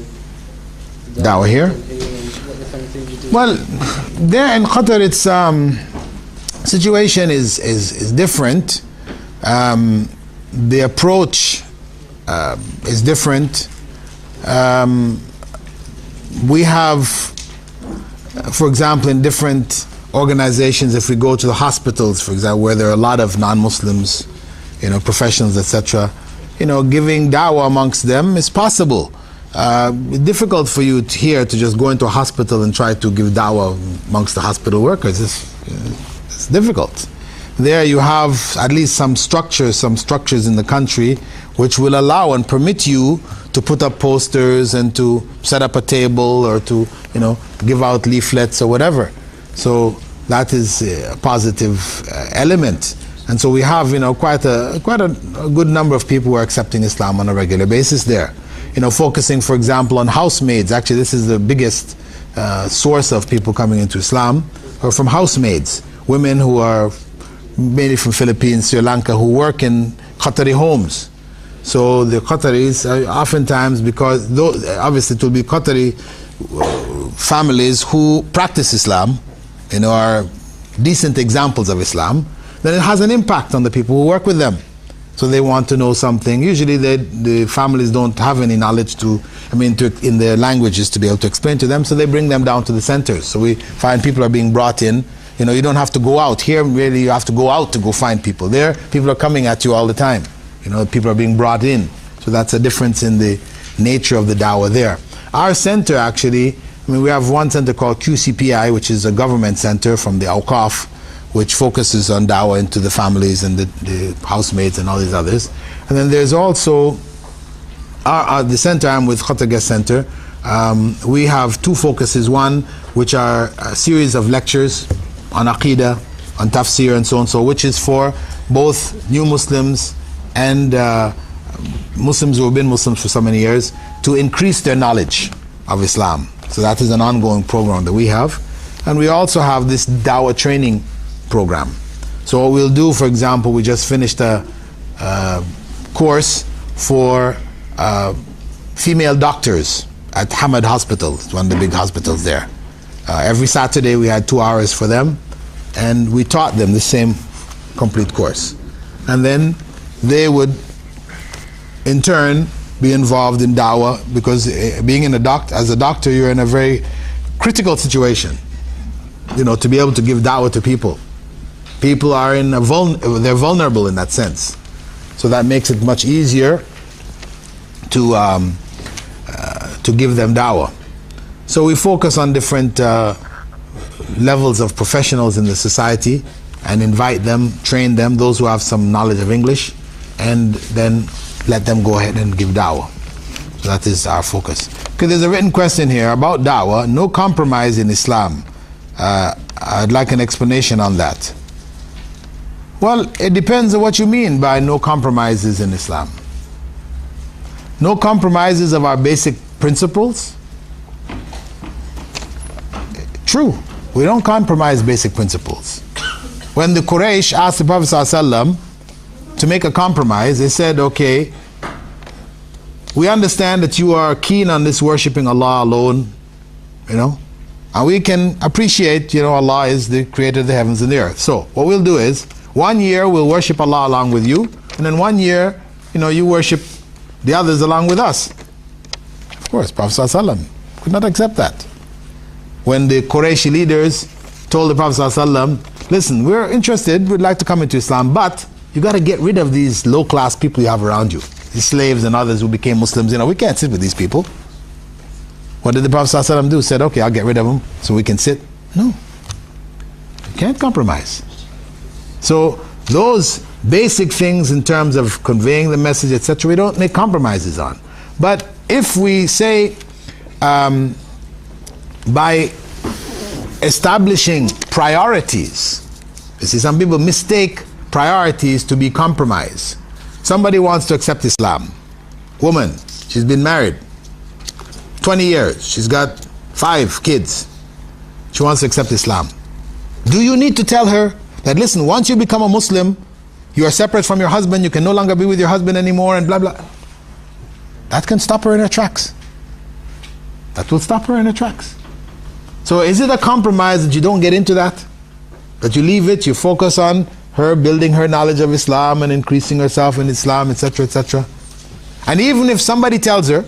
da'wah here? What the kind of things you do? Well, there in Qatar, its situation is different. The approach is different. We have, for example, in different organizations, if we go to the hospitals, for example, where there are a lot of non-Muslims, professionals, etc., giving da'wah amongst them is possible. difficult for you here to just go into a hospital and try to give dawah amongst the hospital workers. It's difficult. There you have at least some structures in the country which will allow and permit you to put up posters and to set up a table or to, give out leaflets or whatever. So that is a positive element. And so we have, quite a good number of people who are accepting Islam on a regular basis there. Focusing, for example, on housemaids. Actually, this is the biggest source of people coming into Islam, or from housemaids, women who are mainly from Philippines, Sri Lanka, who work in Qatari homes. So the Qataris are oftentimes, because obviously it will be Qatari families who practice Islam, are decent examples of Islam, then it has an impact on the people who work with them. So they want to know something. Usually the families don't have any knowledge in their languages to be able to explain to them, so they bring them down to the centers. So we find people are being brought in. You don't have to go out. Here, really, you have to go out to go find people. There, people are coming at you all the time. People are being brought in. So that's a difference in the nature of the dawah there. Our center, actually, we have one center called QCPI, which is a government center from the Awqaf, which focuses on dawah into the families and the housemaids and all these others. And then there's also the center I'm with, Qatar Guest Center. We have two focuses. One, which are a series of lectures on Aqidah, on Tafsir and so on, so which is for both new Muslims and Muslims who have been Muslims for so many years, to increase their knowledge of Islam. So that is an ongoing program that we have. And we also have this dawah training program. So what we'll do, for example, we just finished a course for female doctors at Hamad Hospital, one of the big hospitals there. Every Saturday we had 2 hours for them, and we taught them the same complete course. And then they would, in turn, be involved in dawah, because being as a doctor, you're in a very critical situation, to be able to give dawah to people. People are they're vulnerable in that sense. So that makes it much easier to give them dawah. So we focus on different levels of professionals in the society and invite them, train them, those who have some knowledge of English, and then let them go ahead and give dawah. So that is our focus. Okay, there's a written question here about dawah, no compromise in Islam. I'd like an explanation on that. Well, it depends on what you mean by no compromises in Islam. No compromises of our basic principles? True, we don't compromise basic principles. When the Quraysh asked the Prophet ﷺ to make a compromise, they said, okay, we understand that you are keen on this worshipping Allah alone, and we can appreciate, Allah is the creator of the heavens and the earth. So what we'll do is, 1 year we'll worship Allah along with you, and then 1 year, you worship the others along with us. Of course, Prophet ﷺ could not accept that. When the Quraysh leaders told the Prophet ﷺ, listen, we're interested, we'd like to come into Islam, but you got to get rid of these low-class people you have around you, these slaves and others who became Muslims. We can't sit with these people. What did the Prophet ﷺ do? Said, okay, I'll get rid of them so we can sit. No, you can't compromise. So those basic things in terms of conveying the message, etc., we don't make compromises on. But if we say, by establishing priorities, you see, some people mistake priorities to be compromise. Somebody wants to accept Islam. Woman, she's been married 20 years, she's got 5 kids. She wants to accept Islam. Do you need to tell her that, listen, once you become a Muslim, you are separate from your husband, you can no longer be with your husband anymore, and blah blah? That can stop her in her tracks. That will stop her in her tracks. So is it a compromise that you don't get into that? That you leave it, you focus on her building her knowledge of Islam and increasing herself in Islam, etc., etc. And even if somebody tells her,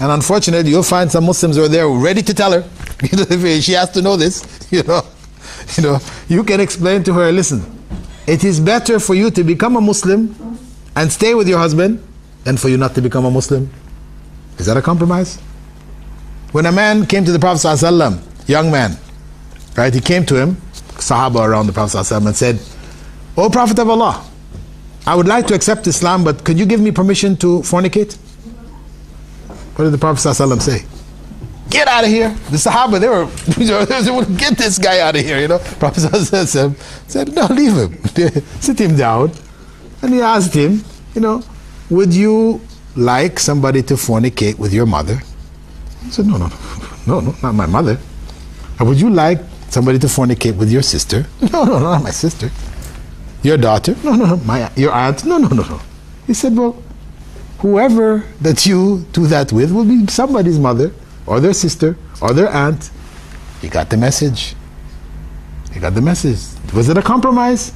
and unfortunately you'll find some Muslims who are there ready to tell her, she has to know this, you can explain to her, listen, it is better for you to become a Muslim and stay with your husband than for you not to become a Muslim. Is that a compromise? When a man came to the Prophet ﷺ, young man, right, he came to him, Sahaba around the Prophet ﷺ, and said, "O Prophet of Allah, I would like to accept Islam, but could you give me permission to fornicate?" What did the Prophet ﷺ say? "Get out of here." The Sahaba, they would get this guy out of here, you know. Prophet ﷺ said, "No, leave him." Sit him down. And he asked him, you know, "Would you like somebody to fornicate with your mother?" He said, no, not my mother. "Would you like somebody to fornicate with your sister?" No, not my sister. "Your daughter?" No, your aunt? No. He said, "Well, whoever that you do that with will be somebody's mother, or their sister, or their aunt." He got the message. Was it a compromise?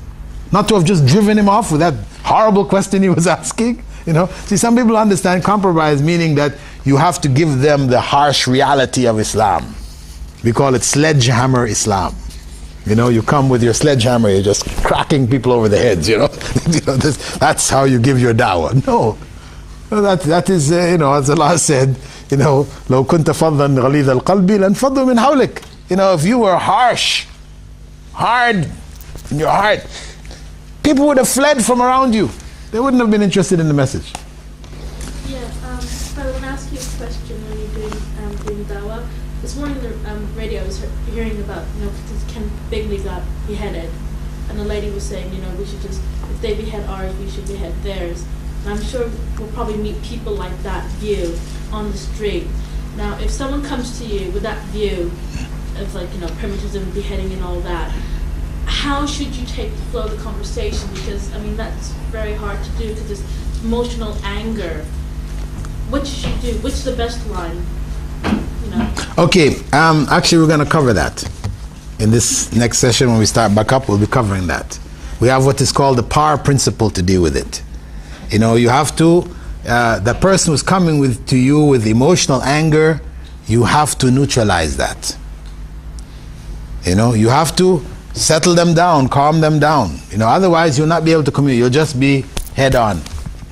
Not to have just driven him off with that horrible question he was asking? You know, see, some people understand compromise meaning that you have to give them the harsh reality of Islam. We call it sledgehammer Islam. You know, you come with your sledgehammer, you're just cracking people over the heads, you know. That's how you give your dawah. No, that is, you know, as Allah said, you know, لو كنت فظا غليظ القلب لانفضوا من حولك. You know, if you were harsh, hard in your heart, people would have fled from around you. They wouldn't have been interested in the message. Yeah, I want to ask you a question when you're doing Dawa. This morning on the radio I was hearing about, you know, Ken Bigley got beheaded, and the lady was saying, you know, we should just, if they behead ours, we should behead theirs. And I'm sure we'll probably meet people like that view on the street. Now, if someone comes to you with that view of, like, you know, primitivism, beheading and all that, how should you take the flow of the conversation? Because, I mean, that's very hard to do because it's emotional anger. What should you do? Which is the best line? You know? Okay, actually we're going to cover that. In this next session when we start back up, we'll be covering that. We have what is called the power principle to deal with it. You know, you have to, the person who's coming to you with emotional anger, you have to neutralize that. You know, you have to settle them down, calm them down. You know, otherwise you'll not be able to communicate. You'll just be head on,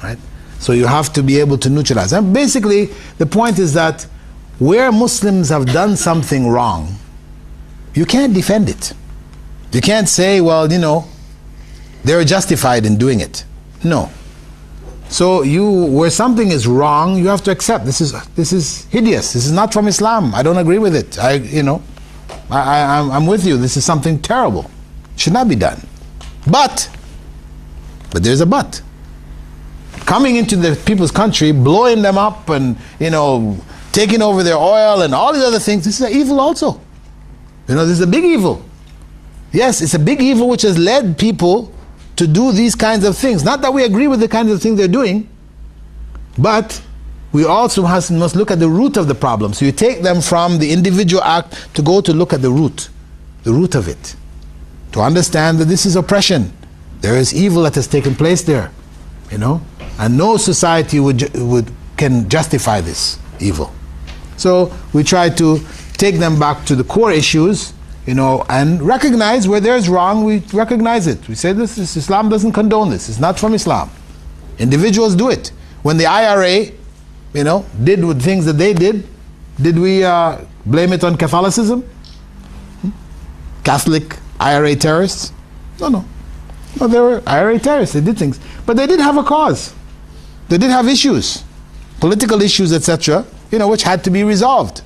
right? So you have to be able to neutralize. And basically, the point is that where Muslims have done something wrong, you can't defend it. You can't say, well, you know, they're justified in doing it. No. So where something is wrong, you have to accept this is hideous. This is not from Islam. I don't agree with it. I'm with you. This is something terrible. It should not be done. But there's a but. Coming into the people's country, blowing them up, and, you know, taking over their oil and all these other things, this is an evil also. You know, this is a big evil. Yes, it's a big evil which has led people to do these kinds of things. Not that we agree with the kinds of things they're doing, but we also must look at the root of the problem. So you take them from the individual act to go to look at the root of it, to understand that this is oppression. There is evil that has taken place there, you know, and no society can justify this evil. So we try to take them back to the core issues, you know, and recognize where there's wrong. We recognize it. We say this Islam doesn't condone this. It's not from Islam. Individuals do it. When the IRA, you know, did with things that they did we blame it on Catholicism? Catholic IRA terrorists? No, they were IRA terrorists. They did things, but they did have a cause. They did have issues, political issues, etc., you know, which had to be resolved.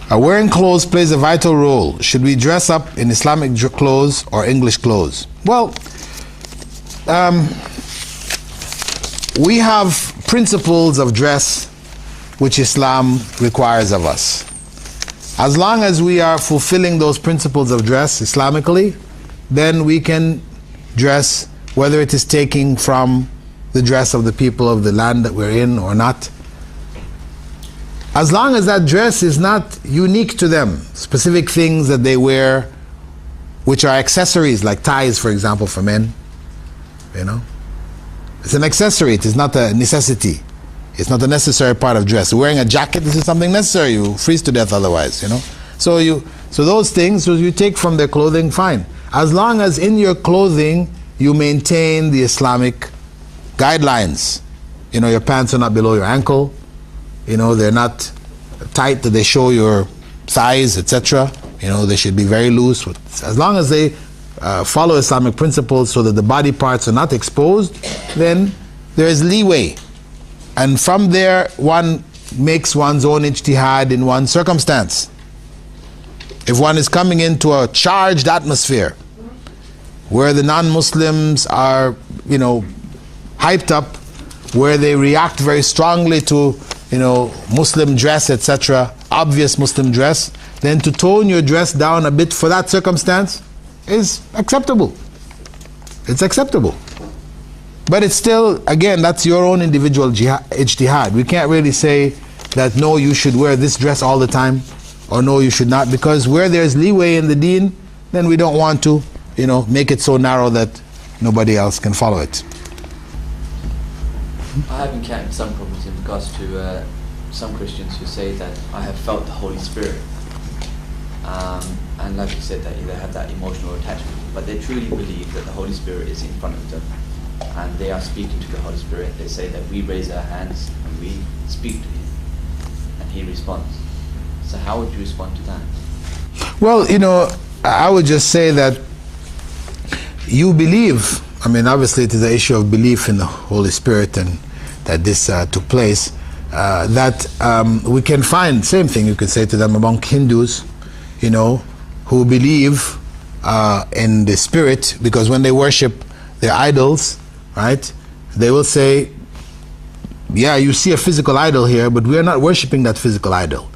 Wearing clothes plays a vital role. Should we dress up in Islamic clothes or English clothes? Well, we have principles of dress which Islam requires of us. As long as we are fulfilling those principles of dress Islamically, then we can dress, whether it is taking from the dress of the people of the land that we're in or not. As long as that dress is not unique to them, specific things that they wear, which are accessories, like ties, for example, for men, you know. It's an accessory, it is not a necessity. It's not a necessary part of dress. Wearing a jacket, this is something necessary. You freeze to death otherwise, you know. So those things, you take from their clothing, fine. As long as in your clothing you maintain the Islamic guidelines. your pants are not below your ankle, they're not tight that they show your thighs, etc. They should be very loose. As long as they follow Islamic principles so that the body parts are not exposed, then there is leeway. And from there, one makes one's own ijtihad in one circumstance. If one is coming into a charged atmosphere where the non-Muslims are, hyped up, where they react very strongly to, Muslim dress, etc., obvious Muslim dress, then to tone your dress down a bit for that circumstance is acceptable. It's acceptable. But it's still, again, that's your own individual ijtihad. We can't really say that, no, you should wear this dress all the time, or no, you should not, because where there's leeway in the deen, then we don't want to, make it so narrow that nobody else can follow it. I have encountered some problems in regards to some Christians who say that I have felt the Holy Spirit. And like you said, that they have that emotional attachment, but they truly believe that the Holy Spirit is in front of them and they are speaking to the Holy Spirit. They say that we raise our hands and we speak to Him and He responds. So how would you respond to that? Well, I would just say that you believe, obviously it is an issue of belief in the Holy Spirit and that this took place, that we can find, same thing you could say to them among Hindus, who believe in the Spirit, because when they worship their idols, right, they will say, yeah, you see a physical idol here, but we are not worshiping that physical idol.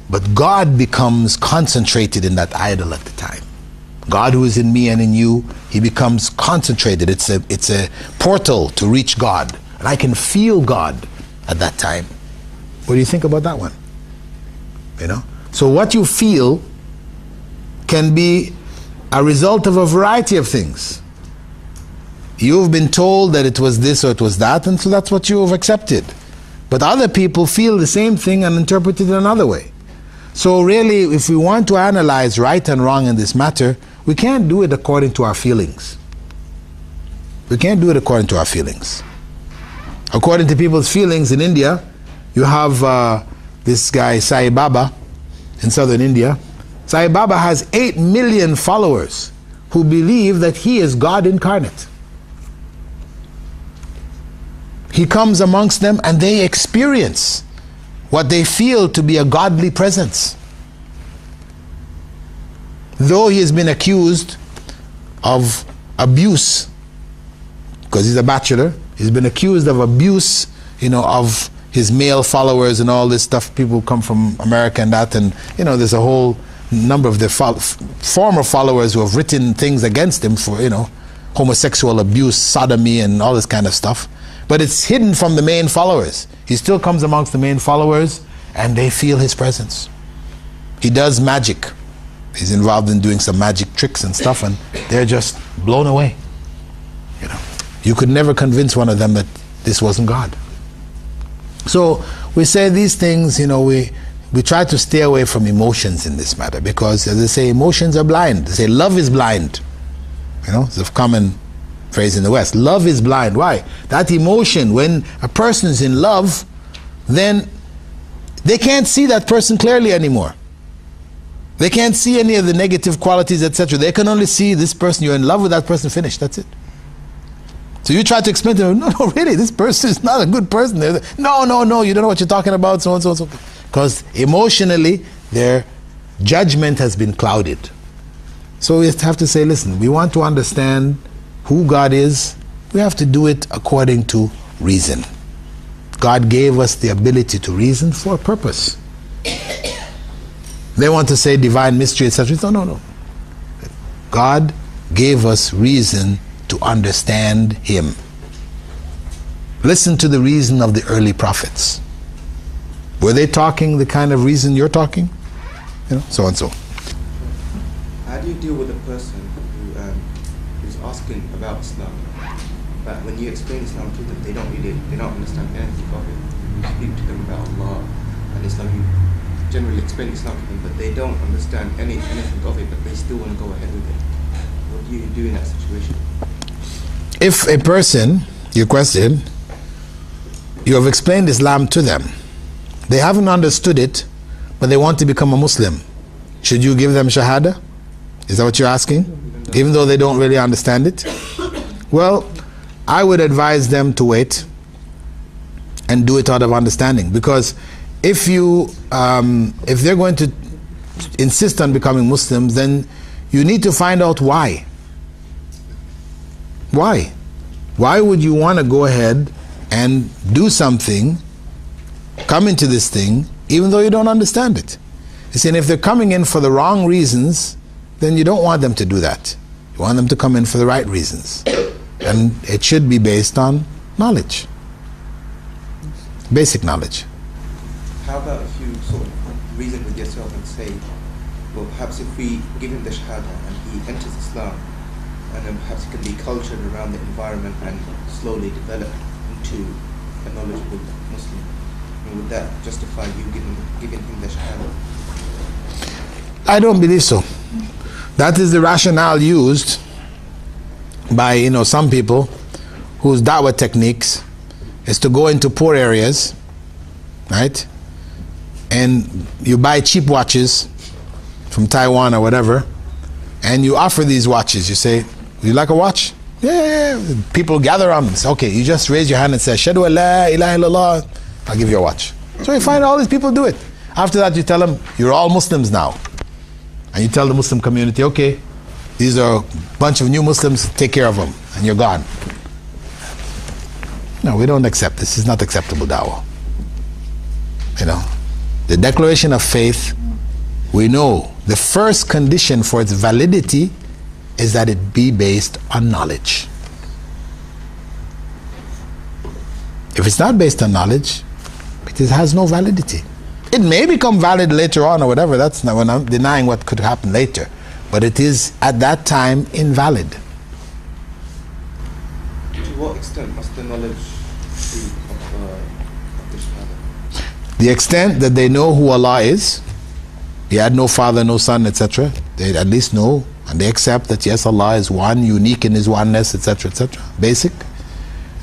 But God becomes concentrated in that idol at the time. God who is in me and in you, He becomes concentrated. It's a portal to reach God. And I can feel God at that time. What do you think about that one? So what you feel can be a result of a variety of things. You've been told that it was this or it was that, and so that's what you have accepted. But other people feel the same thing and interpret it another way. So really, if we want to analyze right and wrong in this matter, we can't do it according to our feelings. We can't do it according to our feelings. According to people's feelings in India, you have this guy Sai Baba in southern India. Sai Baba has 8 million followers who believe that he is God incarnate. He comes amongst them and they experience what they feel to be a godly presence. Though he has been accused of abuse, because he's a bachelor, he's been accused of abuse, of his male followers and all this stuff. People come from America and that, and there's a whole number of the former followers who have written things against him for homosexual abuse, sodomy, and all this kind of stuff. But it's hidden from the main followers. He still comes amongst the main followers and they feel his presence. He does magic. He's involved in doing some magic tricks and stuff, and they're just blown away. You could never convince one of them that this wasn't God. So we say these things, we try to stay away from emotions in this matter, because as they say, emotions are blind. They say love is blind. It's a common phrase in the West. Love is blind. Why? That emotion, when a person is in love, then they can't see that person clearly anymore. They can't see any of the negative qualities, etc. They can only see this person. You're in love with that person, finished. That's it. So you try to explain to them, no, really, this person is not a good person. No, you don't know what you're talking about, so on, so on, so on. Because emotionally, their judgment has been clouded. So we have to say, listen, we want to understand who God is. We have to do it according to reason. God gave us the ability to reason for a purpose. They want to say divine mystery, etc. No. God gave us reason to understand Him. Listen to the reason of the early prophets. Were they talking the kind of reason you're talking? So and so. How do you deal with a person who's asking about Islam, but when you explain Islam to them, they don't understand anything of it? You speak to them about Allah and Islam, you generally explain Islam to them, but they don't understand anything of it, but they still want to go ahead with it. What do you do in that situation? If a person, your question, You have explained Islam to them. They haven't understood it, but they want to become a Muslim. Should you give them Shahada? Is that what you're asking? Even though they don't really understand it? Well, I would advise them to wait and do it out of understanding, because if they're going to insist on becoming Muslims, then you need to find out why. Why? Why would you want to go ahead and do something, come into this thing, even though you don't understand it? You see, and if they're coming in for the wrong reasons, then you don't want them to do that. You want them to come in for the right reasons. And it should be based on knowledge. Basic knowledge. How about if you sort of reason with yourself and say, well, perhaps if we give him the Shahada and he enters Islam, and then perhaps he can be cultured around the environment and slowly develop into a knowledgeable Muslim, and would that justify you giving him the Shahada? I don't believe so. That is the rationale used by some people whose Dawa techniques is to go into poor areas, right? And you buy cheap watches from Taiwan or whatever, and you offer these watches. You say, "Would you like a watch?" Yeah. People gather around and say, "Okay, you just raise your hand and say, Ashhadu an la ilaha illallah, I'll give you a watch." So you find all these people do it. After that, you tell them, "You're all Muslims now." And you tell the Muslim community, "Okay, these are a bunch of new Muslims, take care of them," and you're gone. No, we don't accept. This is not acceptable dawah. The declaration of faith, we know the first condition for its validity is that it be based on knowledge. If it's not based on knowledge, it has no validity. It may become valid later on or whatever, that's not when I'm denying what could happen later, but it is at that time invalid. To what extent must the knowledge be of the Shahada? The extent that they know who Allah is, He had no father, no son, etc. They at least know and they accept that yes, Allah is one, unique in His oneness, etc., etc. Basic.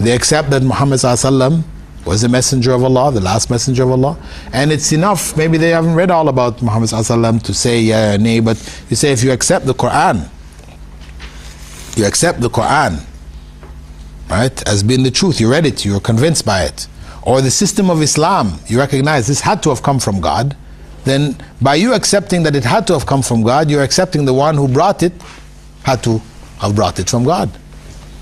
They accept that Muhammad ﷺ was the messenger of Allah, the last messenger of Allah, and it's enough. Maybe they haven't read all about Muhammad ﷺ to say yeah or nay, but you say if you accept the Quran, right, as being the truth, you read it, you're convinced by it, or the system of Islam, you recognize this had to have come from God, then by you accepting that it had to have come from God, you're accepting the one who brought it had to have brought it from God.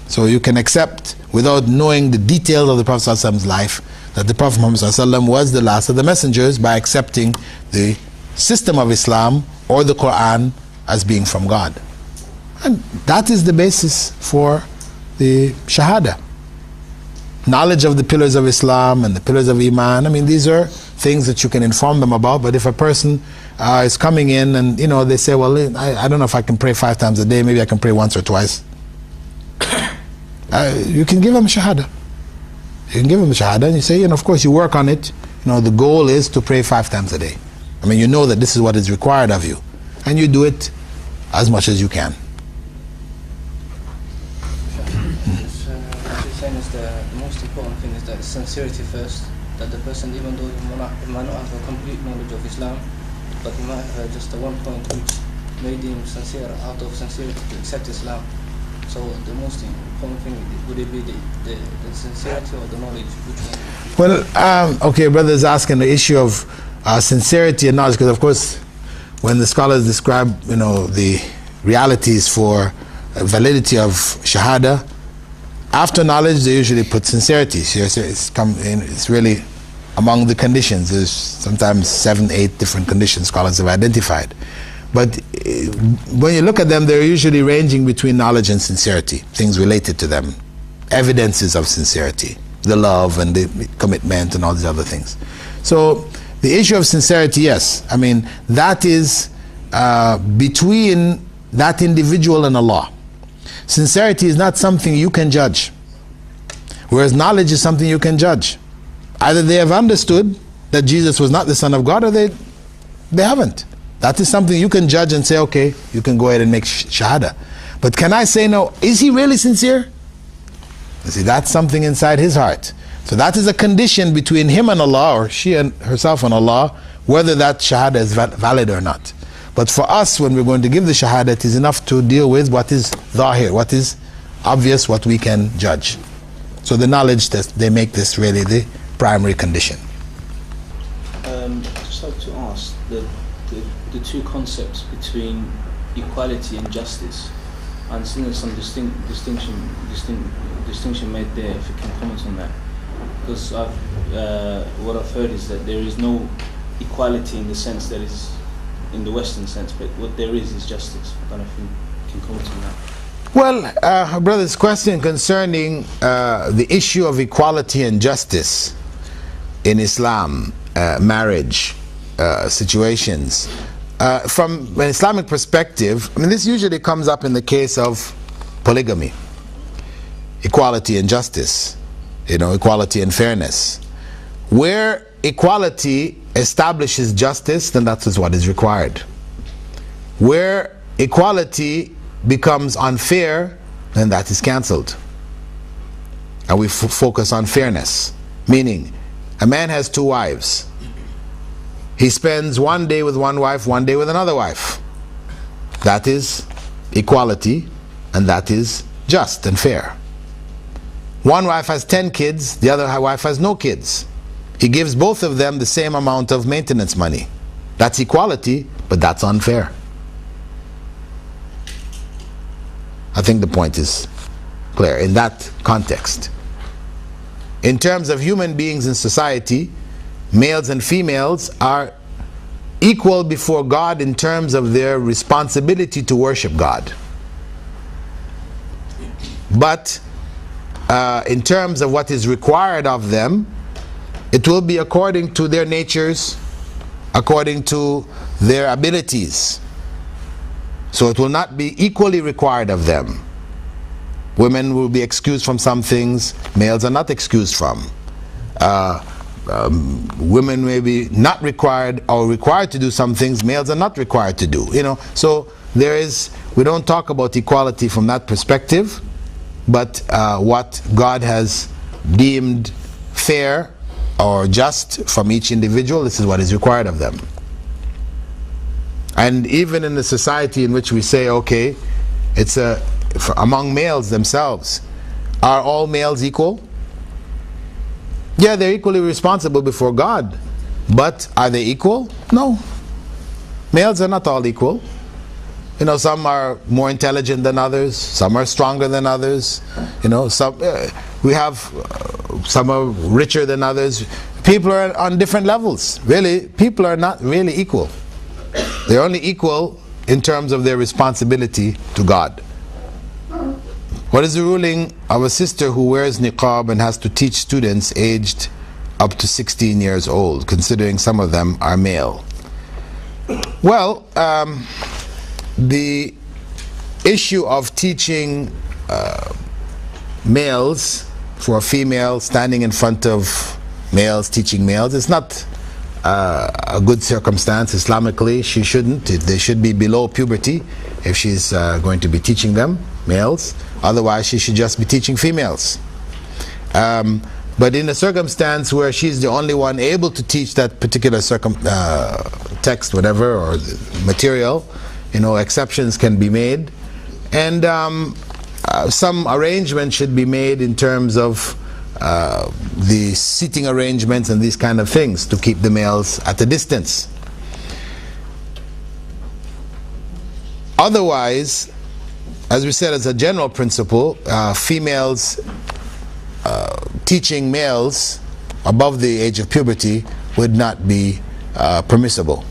So you can accept, without knowing the details of the Prophet ﷺ's life, that the Prophet Muhammad ﷺ was the last of the messengers by accepting the system of Islam or the Quran as being from God. And that is the basis for the Shahada. Knowledge of the pillars of Islam and the pillars of Iman, I mean, these are things that you can inform them about. But if a person is coming in and they say, well, I don't know if I can pray 5 times a day, maybe I can pray once or twice, you can give them Shahada. You can give them Shahada and you say, of course you work on it. The goal is to pray 5 times a day. I mean, you know that this is what is required of you, and you do it as much as you can. The most important thing is that sincerity first, that the person, even though he might not have a complete knowledge of Islam, but he might have just one point which made him sincere, out of sincerity to accept Islam. So the most important thing, would it be the sincerity or the knowledge? Which one? Well, okay, brother is asking the issue of sincerity and knowledge, because of course when the scholars describe the realities for validity of Shahada, after knowledge, they usually put sincerity. It's really among the conditions. There's sometimes 7, 8 different conditions scholars have identified. But when you look at them, they're usually ranging between knowledge and sincerity, things related to them, evidences of sincerity, the love and the commitment and all these other things. So the issue of sincerity, yes, I mean, that is between that individual and Allah. Sincerity is not something you can judge, whereas knowledge is something you can judge. Either they have understood that Jesus was not the Son of God, or they haven't. That is something you can judge and say, okay, you can go ahead and make Shahada. But can I say, no, is he really sincere? You see, that's something inside his heart. So that is a condition between him and Allah, or she and herself and Allah, whether that shahada is valid or not. But for us, when we're going to give the shahada, it is enough to deal with what is zahir, what is obvious, what we can judge. So the knowledge that they make this really the primary condition. I'd just like to ask the two concepts between equality and justice. I understand there's some distinction made there. If you can comment on that, because what I've heard is that there is no equality in the sense that is in the Western sense, but what there is justice. I don't know if you can comment on that. Well, our brother's question concerning the issue of equality and justice in Islam, marriage situations. From an Islamic perspective, I mean, this usually comes up in the case of polygamy, equality and justice, equality and fairness. Where equality establishes justice, then that is what is required. Where equality becomes unfair, then that is cancelled. And we focus on fairness, meaning a man has 2 wives. He spends one day with one wife, one day with another wife. That is equality, and that is just and fair. One wife has 10 kids, the other wife has no kids. He gives both of them the same amount of maintenance money. That's equality, but that's unfair. I think the point is clear in that context. In terms of human beings in society, males and females are equal before God in terms of their responsibility to worship God. But in terms of what is required of them, it will be according to their natures, according to their abilities. So it will not be equally required of them. Women will be excused from some things, males are not excused from. Women may be not required or required to do some things, males are not required to do. So we don't talk about equality from that perspective, but what God has deemed fair or just from each individual, this is what is required of them. And even in the society in which we say, okay, it's among males themselves, are all males equal? Yeah, they're equally responsible before God, but are they equal? No. Males are not all equal. Some are more intelligent than others, some are stronger than others, some are richer than others. People are on different levels. Really, people are not really equal. They're only equal in terms of their responsibility to God. What is the ruling of a sister who wears niqab and has to teach students aged up to 16 years old, considering some of them are male? Well, the issue of teaching males for a female standing in front of males, teaching males, is not a good circumstance Islamically. She shouldn't. They should be below puberty if she's going to be teaching them, males. Otherwise she should just be teaching females. But in a circumstance where she's the only one able to teach that particular text, whatever, or material, exceptions can be made, and some arrangement should be made in terms of the seating arrangements and these kind of things to keep the males at a distance. Otherwise, as we said, as a general principle, females teaching males above the age of puberty would not be permissible,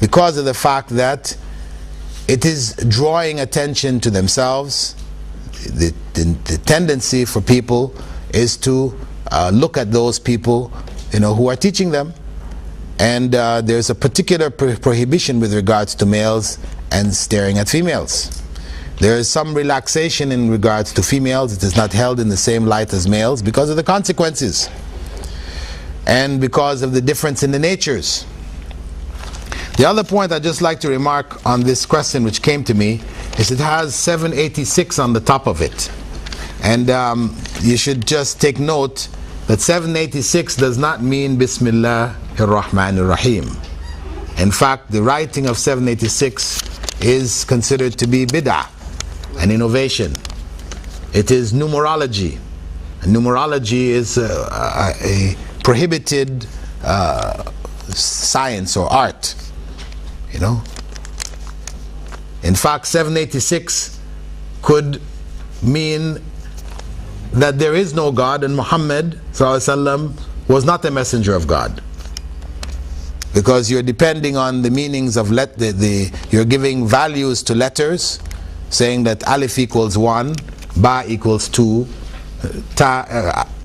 because of the fact that it is drawing attention to themselves. The tendency for people is to look at those people who are teaching them, and there's a particular prohibition with regards to males and staring at females. There is some relaxation in regards to females. It is not held in the same light as males because of the consequences and because of the difference in the natures. The other point I'd just like to remark on this question which came to me is it has 786 on the top of it, and you should just take note that 786 does not mean Bismillah ar-Rahman ar-Rahim. In fact, the writing of 786 is considered to be bid'ah, an innovation. It is numerology. And numerology is a prohibited science or art, you know. In fact, 786 could mean that there is no God and Muhammad ﷺ was not a messenger of God, because you're depending on the meanings of you're giving values to letters, saying that alif equals 1, ba equals 2,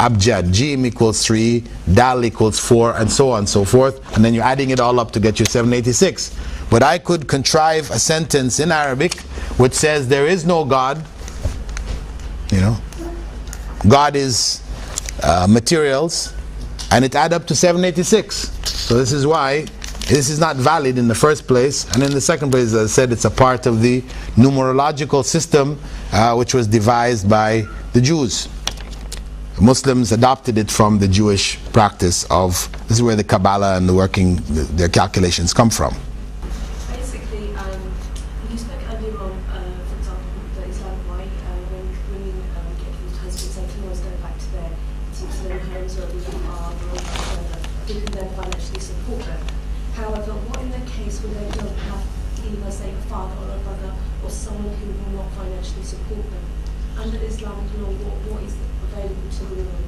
abjad, jim equals 3, dal equals 4, and so on and so forth, and then you're adding it all up to get your 786. But I could contrive a sentence in Arabic which says there is no God, you know, God is materials, and it add up to 786. So this is why this is not valid in the first place, and in the second place, as I said, it's a part of the numerological system which was devised by the Jews. Muslims adopted it from the Jewish practice of, this is where the Kabbalah and their calculations come from. Basically, you spoke earlier on, for example, the Islamic way, when women get divorced, husbands, they can always go back to their homes or with their father or whatever, who can then financially support them. However, what in the case where they don't have either, say, a father or a brother or someone who will not financially support them? Under Islamic law, what is available to the women?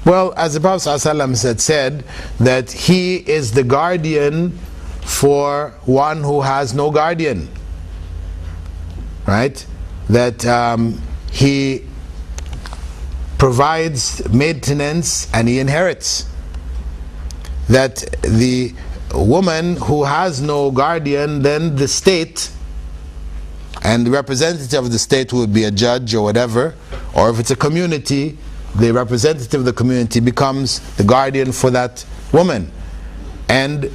Well, as the Prophet ﷺ had said, that he is the guardian for one who has no guardian, right? That he provides maintenance and he inherits. That the woman who has no guardian, then the state, and the representative of the state would be a judge or whatever, or if it's a community, the representative of the community becomes the guardian for that woman, and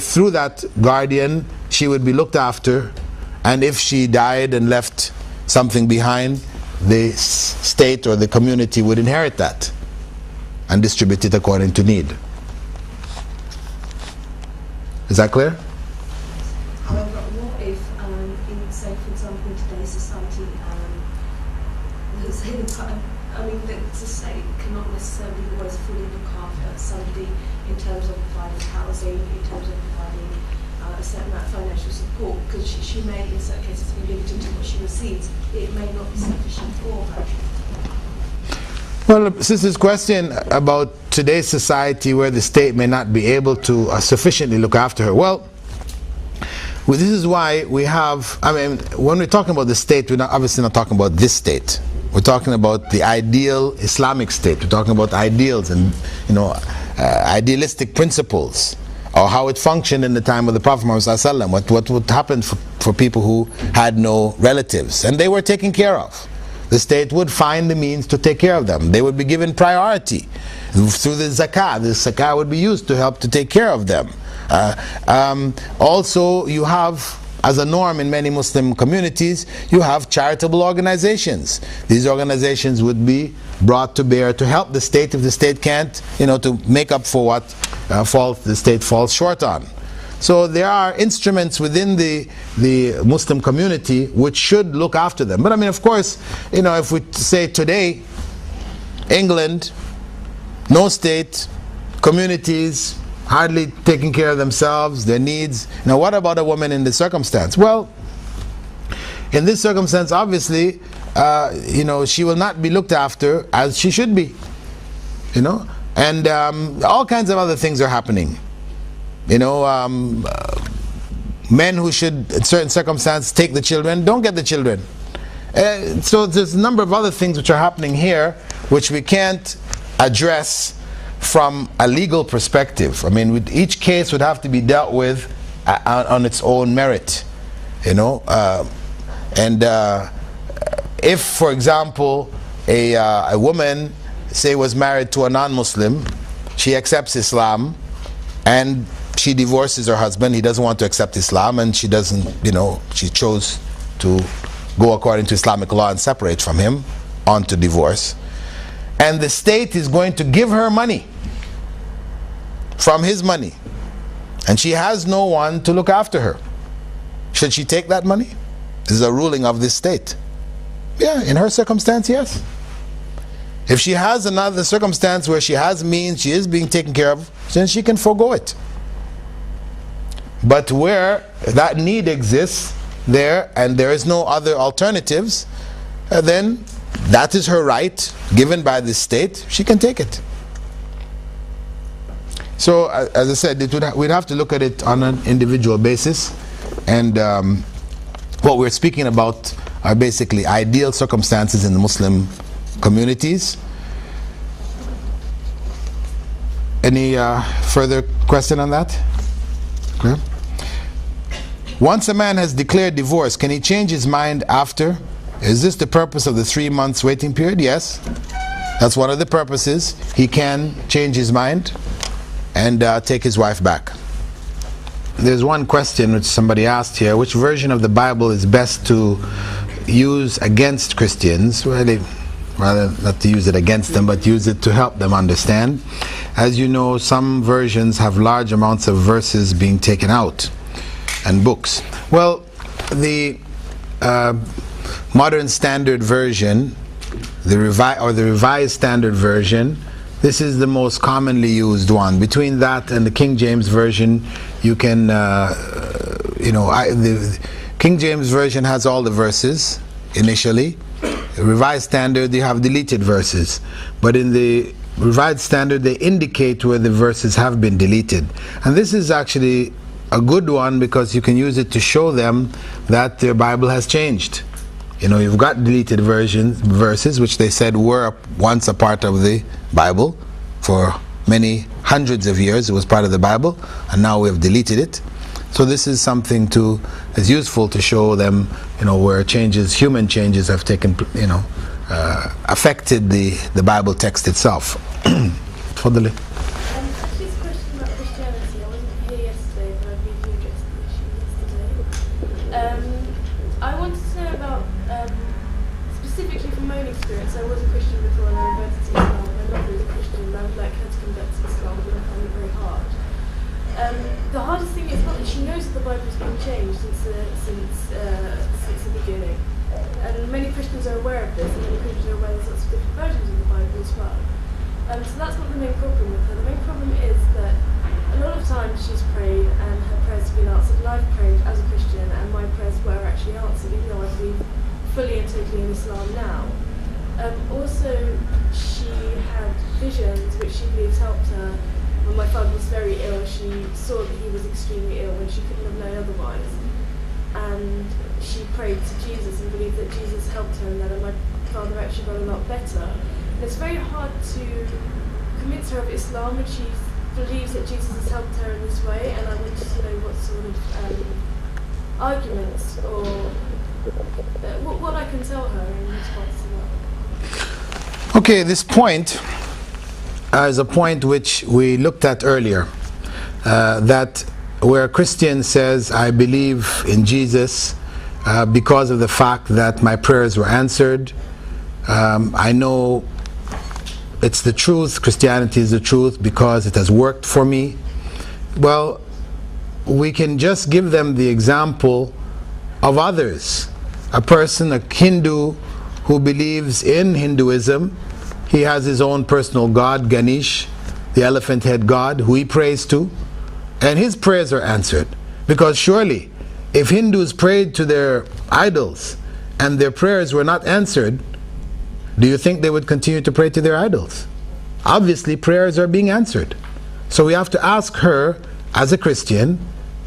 through that guardian she would be looked after, and if she died and left something behind, the state or the community would inherit that and distribute it according to need. Is that clear? However, what if, in, say, for example, in today's society, the state cannot necessarily always fully look after somebody in terms of providing housing, in terms of providing a certain amount of financial support, because she may, in certain cases, be limited to what she receives. It may not be sufficient for her. Well, sister's question about today's society where the state may not be able to sufficiently look after her. Well, this is why we have, when we're talking about the state, we're obviously not talking about this state. We're talking about the ideal Islamic state. We're talking about ideals and, idealistic principles, or how it functioned in the time of the Prophet Muhammad ﷺ. What would happen for people who had no relatives, and they were taken care of. The state would find the means to take care of them. They would be given priority through the zakah. The zakah would be used to help to take care of them. Also, you have, as a norm in many Muslim communities, you have charitable organizations. These organizations would be brought to bear to help the state if the state can't, to make up for what fault the state falls short on. So there are instruments within the Muslim community which should look after them. But of course, if we say today, England, no state, communities hardly taking care of themselves, their needs. Now what about a woman in this circumstance? Well, in this circumstance, obviously, she will not be looked after as she should be. And all kinds of other things are happening. Men who should, in certain circumstances, take the children, don't get the children. So there's a number of other things which are happening here, which we can't address from a legal perspective. Each case would have to be dealt with on its own merit. If, for example, a woman, say, was married to a non-Muslim, she accepts Islam, and she divorces her husband. He doesn't want to accept Islam, and she doesn't, she chose to go according to Islamic law and separate from him on to divorce. and the state is going to give her money from his money, and she has no one to look after her, should she take that money? This is a ruling of this state. Yeah, in her circumstance, yes. If she has another circumstance where she has means, she is being taken care of, then she can forego it. But where that need exists there and there is no other alternatives, then that is her right given by the state. She can take it. So as I said, we'd have to look at it on an individual basis, and what we're speaking about are basically ideal circumstances in the Muslim communities. Any further question on that? Okay. Once a man has declared divorce, can he change his mind after? Is this the purpose of the 3 months waiting period? Yes. That's one of the purposes. He can change his mind and take his wife back. There's one question which somebody asked here: which version of the Bible is best to use against Christians? Well, rather not to use it against them, but use it to help them understand. As you know, some versions have large amounts of verses being taken out, and books. Well, the Modern Standard Version, the Revised Standard Version, this is the most commonly used one. Between that and the King James Version, you can, the King James Version has all the verses initially. The Revised Standard, they have deleted verses. But in the Revised Standard, they indicate where the verses have been deleted. And this is actually a good one because you can use it to show them that their Bible has changed. You know, you've got deleted verses which they said were once a part of the Bible. For many hundreds of years it was part of the Bible, and now we have deleted it. So this is something is useful to show them, where human changes have taken, affected the Bible text itself. Fadli. Actually, it's a question about Christianity. I wasn't here yesterday, but I believe you addressed the issue yesterday. I wanted to know about, specifically from my own experience. I was a Christian before and I converted to Islam. My mother is a Christian and I would like her to convert to Islam, but I find it very hard. The hardest thing is not that she knows that the Bible has been changed since the beginning. And many Christians are aware of this, and many Christians are aware there's lots of different versions of the Bible as well. So that's not the main problem with her. The main problem is that a lot of times she's prayed and her prayers have been answered, and I've prayed as a Christian and my prayers were actually answered, even though I believe fully and totally in Islam now. Also, she had visions which she believes helped her. When my father was very ill, she saw that he was extremely ill when she couldn't have known otherwise. And she prayed to Jesus and believed that Jesus helped her and that my father actually got a lot better. And it's very hard to convince her of Islam when she believes that Jesus has helped her in this way, and I wanted to know what sort of arguments or what I can tell her in response to that. Okay, this point is a point which we looked at earlier, that where a Christian says, I believe in Jesus because of the fact that my prayers were answered. I know it's the truth, Christianity is the truth because it has worked for me. Well, we can just give them the example of others. A person, a Hindu who believes in Hinduism, he has his own personal god, Ganesh, the elephant head god, who he prays to, and his prayers are answered. Because surely, if Hindus prayed to their idols and their prayers were not answered, do you think they would continue to pray to their idols? Obviously, prayers are being answered. So we have to ask her, as a Christian,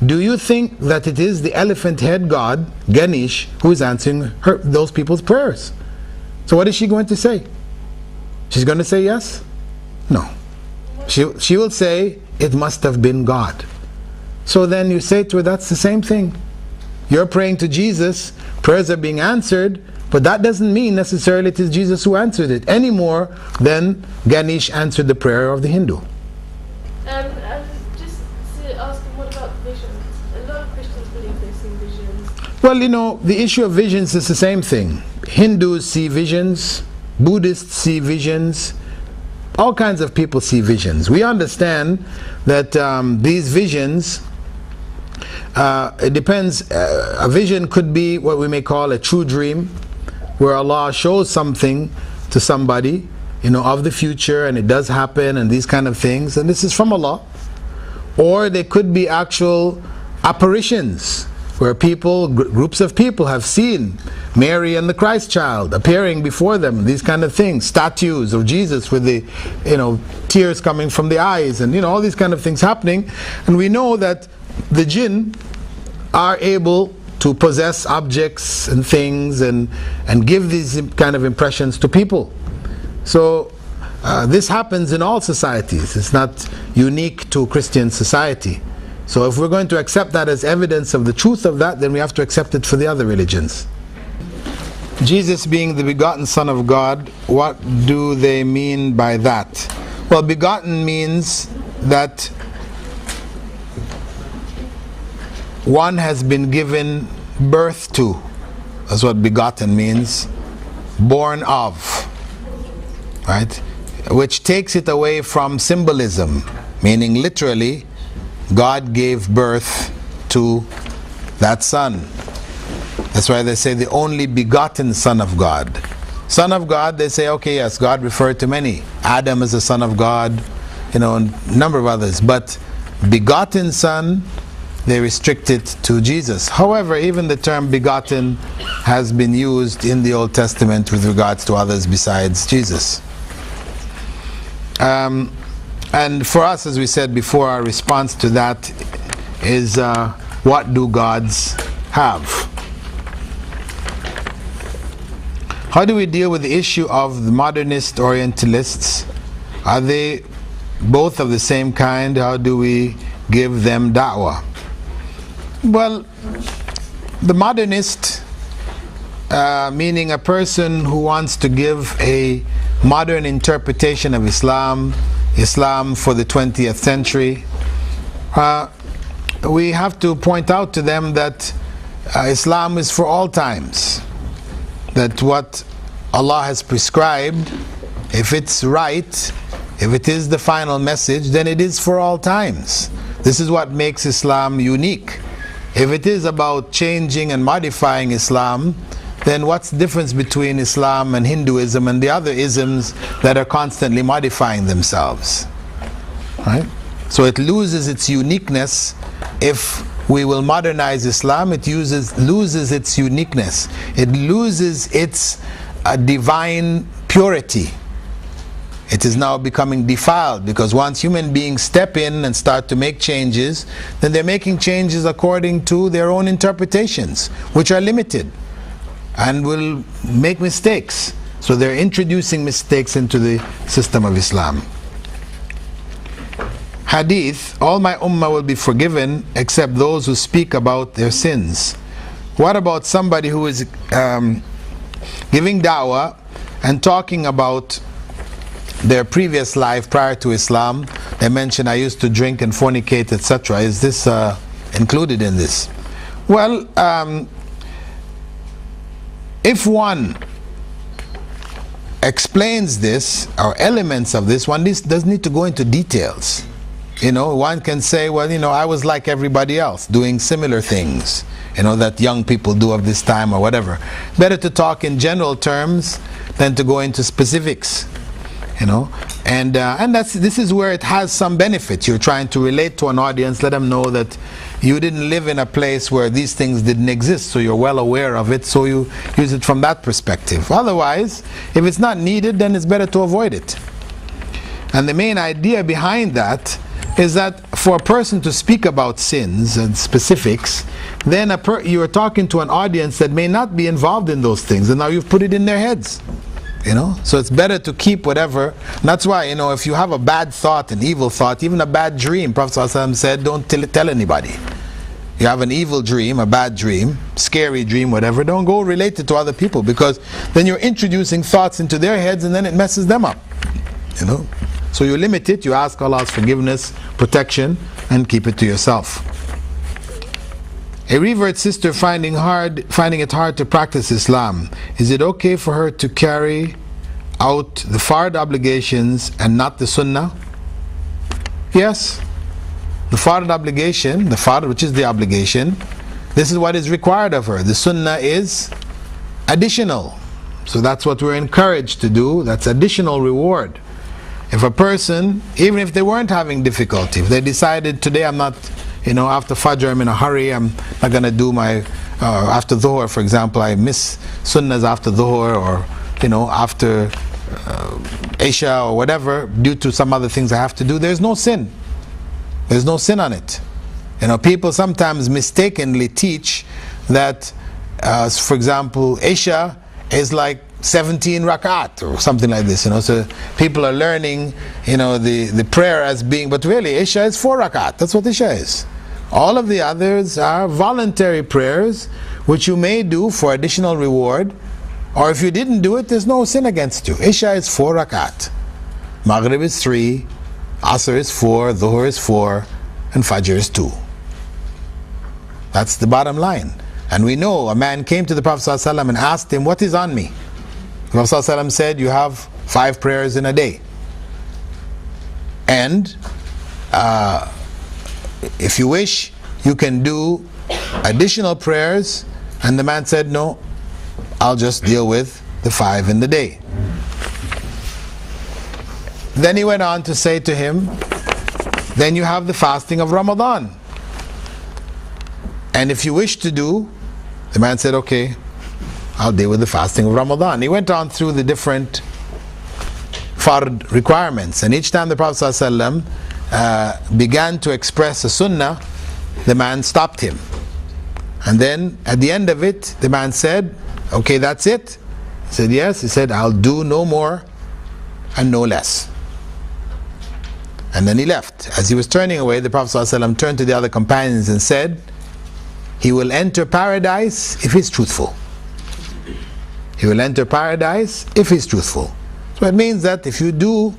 do you think that it is the elephant head god, Ganesh, who is answering those people's prayers? So what is she going to say? She's going to say yes? No. She will say, it must have been God. So then you say to her, that's the same thing. You're praying to Jesus, prayers are being answered, but that doesn't mean necessarily it is Jesus who answered it, any more than Ganesh answered the prayer of the Hindu. Just to ask them, what about visions? A lot of Christians believe they've seen visions. Well, the issue of visions is the same thing. Hindus see visions, Buddhists see visions. All kinds of people see visions. We understand that these visions, it depends. A vision could be what we may call a true dream, where Allah shows something to somebody, of the future, and it does happen, and these kind of things, and this is from Allah. Or they could be actual apparitions, where people, groups of people have seen Mary and the Christ child appearing before them, these kind of things, statues of Jesus with the, tears coming from the eyes, and all these kind of things happening. And we know that the jinn are able to possess objects and things and give these kind of impressions to people. So this happens in all societies. It's not unique to Christian society. So if we're going to accept that as evidence of the truth of that, then we have to accept it for the other religions. Jesus being the begotten Son of God, what do they mean by that? Well, begotten means that one has been given birth to. That's what begotten means. Born of. Right? Which takes it away from symbolism, meaning literally, God gave birth to that son. That's why they say the only begotten Son of God. Son of God, they say, okay, yes, God referred to many. Adam is a son of God, a number of others. But begotten Son, they restrict it to Jesus. However, even the term begotten has been used in the Old Testament with regards to others besides Jesus. And for us, as we said before, our response to that is, what do gods have? How do we deal with the issue of the modernist Orientalists? Are they both of the same kind? How do we give them Dawa? Well, the modernist, meaning a person who wants to give a modern interpretation of Islam for the 20th century, we have to point out to them that Islam is for all times. That what Allah has prescribed, if it's right, if it is the final message, then it is for all times. This is what makes Islam unique. If it is about changing and modifying Islam, then what's the difference between Islam and Hinduism and the other isms that are constantly modifying themselves? Right? So it loses its uniqueness. If we will modernize Islam, it loses its uniqueness. It loses its divine purity. It is now becoming defiled, because once human beings step in and start to make changes, then they're making changes according to their own interpretations, which are limited and will make mistakes. So they're introducing mistakes into the system of Islam. Hadith, all my ummah will be forgiven except those who speak about their sins. What about somebody who is giving da'wah and talking about their previous life prior to Islam? They mention, I used to drink and fornicate, etc. Is this included in this? Well, if one explains this, or elements of this, one doesn't need to go into details. One can say, well, I was like everybody else, doing similar things, that young people do of this time or whatever. Better to talk in general terms than to go into specifics. And this is where it has some benefit. You're trying to relate to an audience, let them know that you didn't live in a place where these things didn't exist, so you're well aware of it, so you use it from that perspective. Otherwise, if it's not needed, then it's better to avoid it. And the main idea behind that is that for a person to speak about sins and specifics, then you are talking to an audience that may not be involved in those things, and now you've put it in their heads. So it's better to keep whatever. And that's why, if you have a bad thought, an evil thought, even a bad dream, Prophet ﷺ said, don't tell anybody. You have an evil dream, a bad dream, scary dream, whatever, don't go relate it to other people, because then you're introducing thoughts into their heads and then it messes them up. So you limit it, you ask Allah's forgiveness, protection, and keep it to yourself. A revert sister finding it hard to practice Islam, is it okay for her to carry out the fard obligations and not the sunnah? Yes. The fard obligation, the fard, which is the obligation, this is what is required of her. The sunnah is additional. So that's what we're encouraged to do. That's additional reward. If a person, even if they weren't having difficulty, if they decided today I'm not, after Fajr I'm in a hurry, I'm not going to do my, after Dhuhr for example, I miss sunnahs after Dhuhr, or after Isha or whatever, due to some other things I have to do, there's no sin. There's no sin on it. People sometimes mistakenly teach that, for example, Isha is like 17 rakat or something like this. So people are learning, the prayer as being, but really Isha is 4 rakat. That's what Isha is. All of the others are voluntary prayers, which you may do for additional reward, or if you didn't do it, there's no sin against you. Isha is 4 rakat. Maghrib is 3. Asr is 4, Dhuhr is 4, and Fajr is 2. That's the bottom line. And we know a man came to the Prophet ﷺ and asked him, what is on me? The Prophet ﷺ said, you have 5 prayers in a day. And if you wish, you can do additional prayers. And the man said, no, I'll just deal with the 5 in the day. Then he went on to say to him, then you have the fasting of Ramadan. And if you wish to do, the man said, okay, I'll deal with the fasting of Ramadan. He went on through the different fard requirements. And each time the Prophet ﷺ began to express a sunnah, the man stopped him. And then at the end of it, the man said, okay, that's it? He said, yes. He said, I'll do no more and no less. And then he left. As he was turning away, the Prophet ﷺ turned to the other companions and said, he will enter paradise if he's truthful. He will enter paradise if he's truthful. So it means that if you do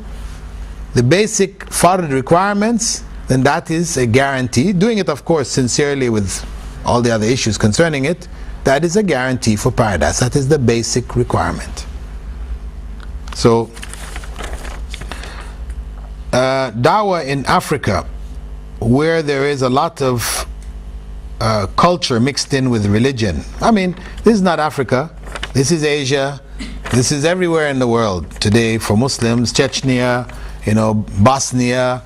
the basic fard requirements, then that is a guarantee. Doing it, of course, sincerely with all the other issues concerning it, that is a guarantee for paradise. That is the basic requirement. So, Dawa in Africa, where there is a lot of culture mixed in with religion. I mean, this is not Africa, this is Asia, this is everywhere in the world today for Muslims. Chechnya, Bosnia,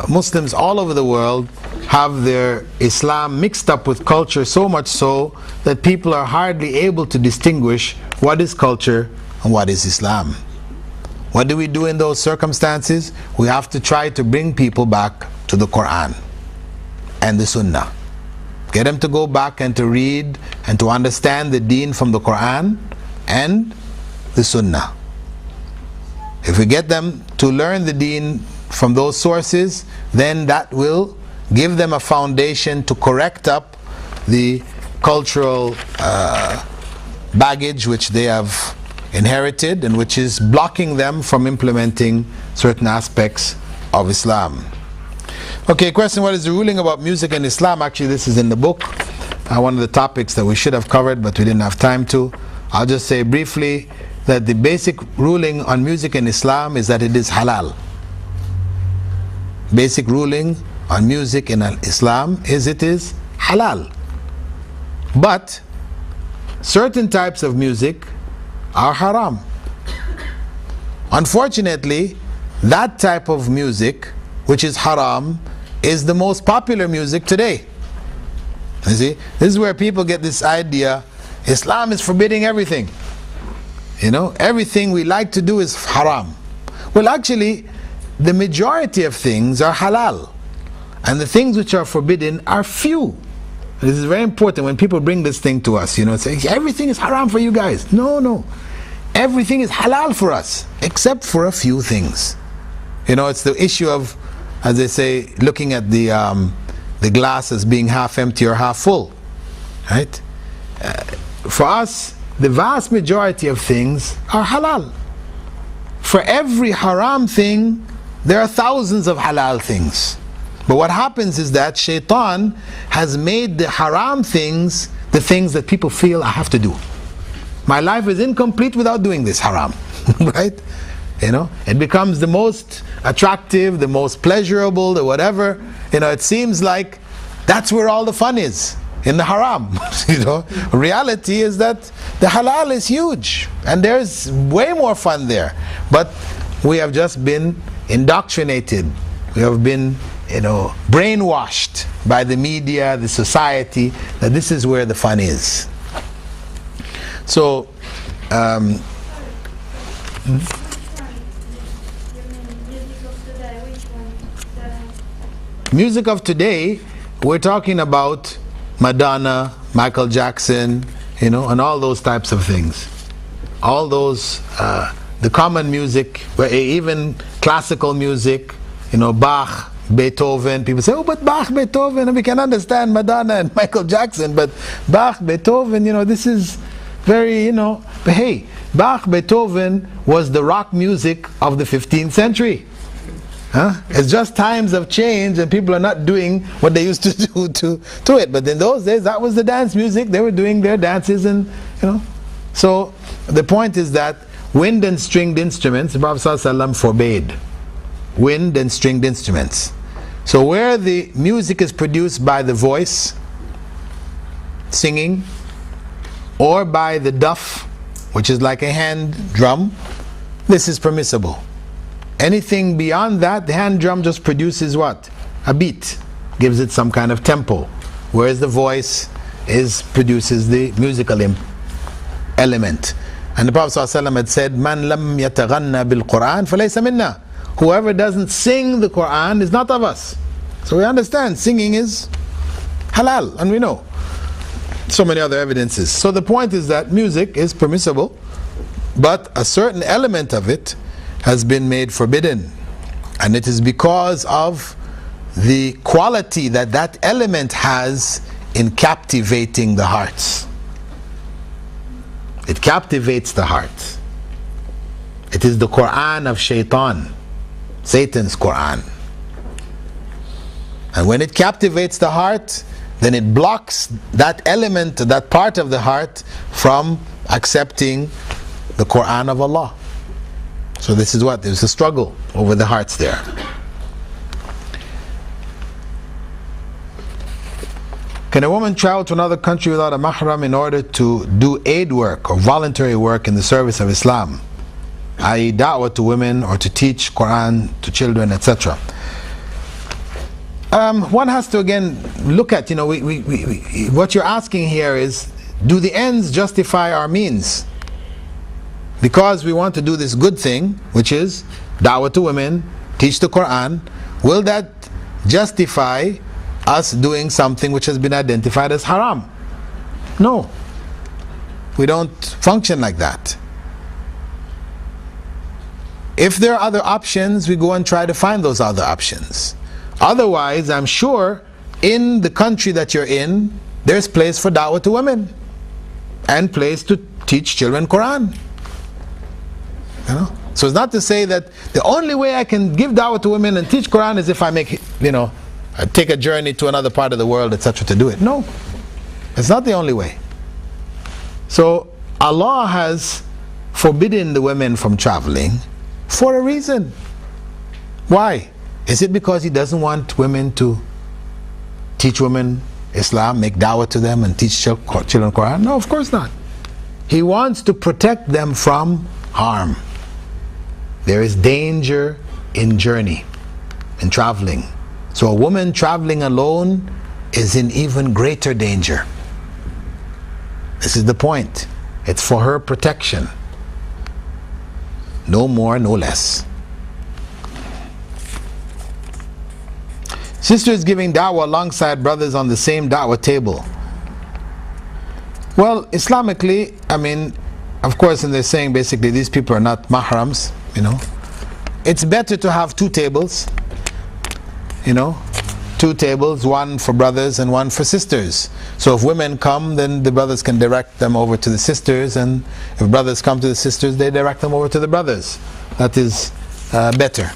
Muslims all over the world have their Islam mixed up with culture, so much so that people are hardly able to distinguish what is culture and what is Islam. What do we do in those circumstances? We have to try to bring people back to the Quran and the Sunnah. Get them to go back and to read and to understand the deen from the Quran and the Sunnah. If we get them to learn the deen from those sources, then that will give them a foundation to correct up the cultural baggage which they have inherited and which is blocking them from implementing certain aspects of Islam. Okay, question, what is the ruling about music in Islam? Actually, this is in the book. One of the topics that we should have covered, but we didn't have time to. I'll just say briefly that the basic ruling on music in Islam is that it is halal. Basic ruling on music in Islam is it is halal. But certain types of music are haram. Unfortunately, that type of music which is haram is the most popular music today. You see, this is where people get this idea, Islam is forbidding everything. Everything we like to do is haram. Well, actually, the majority of things are halal, and the things which are forbidden are few. This is very important when people bring this thing to us, say everything is haram for you guys. No. Everything is halal for us, except for a few things. It's the issue of, as they say, looking at the glass as being half empty or half full. Right? For us, the vast majority of things are halal. For every haram thing, there are thousands of halal things. But what happens is that shaitan has made the haram things the things that people feel I have to do. My life is incomplete without doing this haram. right? You know, it becomes the most attractive, the most pleasurable, the whatever. You know, it seems like that's where all the fun is, in the haram. You know, reality is that the halal is huge, and there's way more fun there. But we have just been indoctrinated. We have been, you know, brainwashed by the media, the society, that this is where the fun is. So, music of today, we're talking about Madonna, Michael Jackson, you know, and all those types of things. All those, the common music, even classical music, you know, Bach, Beethoven. People say, oh, but Bach, Beethoven, and we can understand Madonna and Michael Jackson, but Bach, Beethoven, you know, this is very, you know, but hey, Bach, Beethoven was the rock music of the 15th century. Huh? It's just times have changed and people are not doing what they used to do to it. But in those days, that was the dance music. They were doing their dances, and you know. So the point is that wind and stringed instruments, the Prophet ﷺ forbade wind and stringed instruments. So where the music is produced by the voice, singing, or by the duff, which is like a hand drum, this is permissible. Anything beyond that, the hand drum just produces what? A beat, gives it some kind of tempo, whereas the voice produces the musical element. And the Prophet ﷺ had said, "Man lam yataghanna bil Quran, falaysa minna." Whoever doesn't sing the Quran is not of us. So we understand singing is halal, and we know so many other evidences. So the point is that music is permissible, but a certain element of it has been made forbidden, and it is because of the quality that that element has in captivating the hearts. It captivates the heart. It is the Quran of Shaitan, Satan's Quran. And when it captivates the heart, then it blocks that element, that part of the heart, from accepting the Quran of Allah. So this is what? There's a struggle over the hearts there. Can a woman travel to another country without a mahram in order to do aid work or voluntary work in the service of Islam, i.e. da'wah to women or to teach Quran to children, etc.? One has to again look at, you know, what you're asking here is, do the ends justify our means? Because we want to do this good thing, which is da'wah to women, teach the Quran, will that justify us doing something which has been identified as haram? No. We don't function like that. If there are other options, we go and try to find those other options. Otherwise, I'm sure in the country that you're in, there's place for da'wah to women and place to teach children Quran. You know? So it's not to say that the only way I can give da'wah to women and teach Quran is if I make, you know, I take a journey to another part of the world, etc. to do it. No, it's not the only way. So Allah has forbidden the women from traveling for a reason. Why? Is it because He doesn't want women to teach women Islam, make da'wah to them and teach children Quran? No, of course not. He wants to protect them from harm. There is danger in journey, in traveling. So a woman traveling alone is in even greater danger. This is the point. It's for her protection. No more, no less. Sisters giving da'wah alongside brothers on the same da'wah table. Well, Islamically, I mean, of course, and they're saying basically these people are not mahrams, you know. It's better to have two tables, you know, two tables, one for brothers and one for sisters. So if women come, then the brothers can direct them over to the sisters, and if brothers come to the sisters, they direct them over to the brothers. That is better.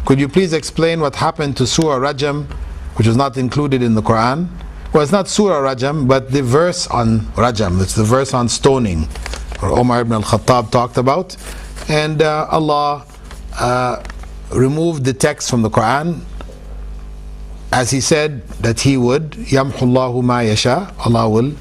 Could you please explain what happened to Surah Rajam, which was not included in the Quran? Well, it's not Surah Rajam, but the verse on Rajam. It's the verse on stoning. or Umar ibn al-Khattab talked about. And Allah removed the text from the Quran, as He said that He would. يَمْحُ اللَّهُ مَا يَشَاءُ. Allah will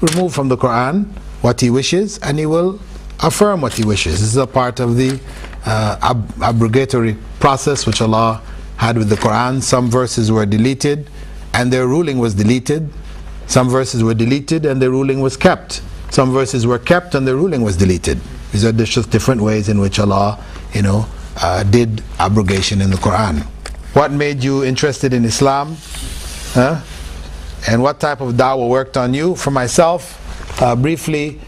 remove from the Quran what He wishes, and He will affirm what He wishes. This is a part of the abrogatory process which Allah had with the Quran. Some verses were deleted and their ruling was deleted. Some verses were deleted and their ruling was kept. Some verses were kept and their ruling was deleted. These are just different ways in which Allah, did abrogation in the Quran. What made you interested in Islam? And what type of dawah worked on you? For myself, briefly,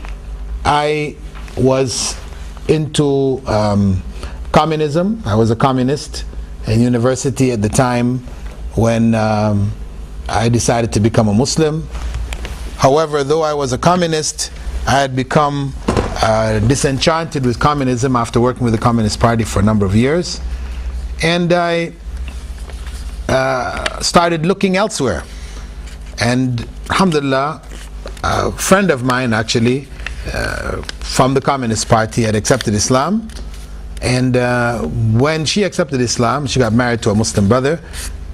I was into communism. I was a communist in university at the time when I decided to become a Muslim. However, though I was a communist, I had become disenchanted with communism after working with the Communist Party for a number of years, and I started looking elsewhere. And alhamdulillah, a friend of mine actually from the Communist Party had accepted Islam, and when she accepted Islam, she got married to a Muslim brother.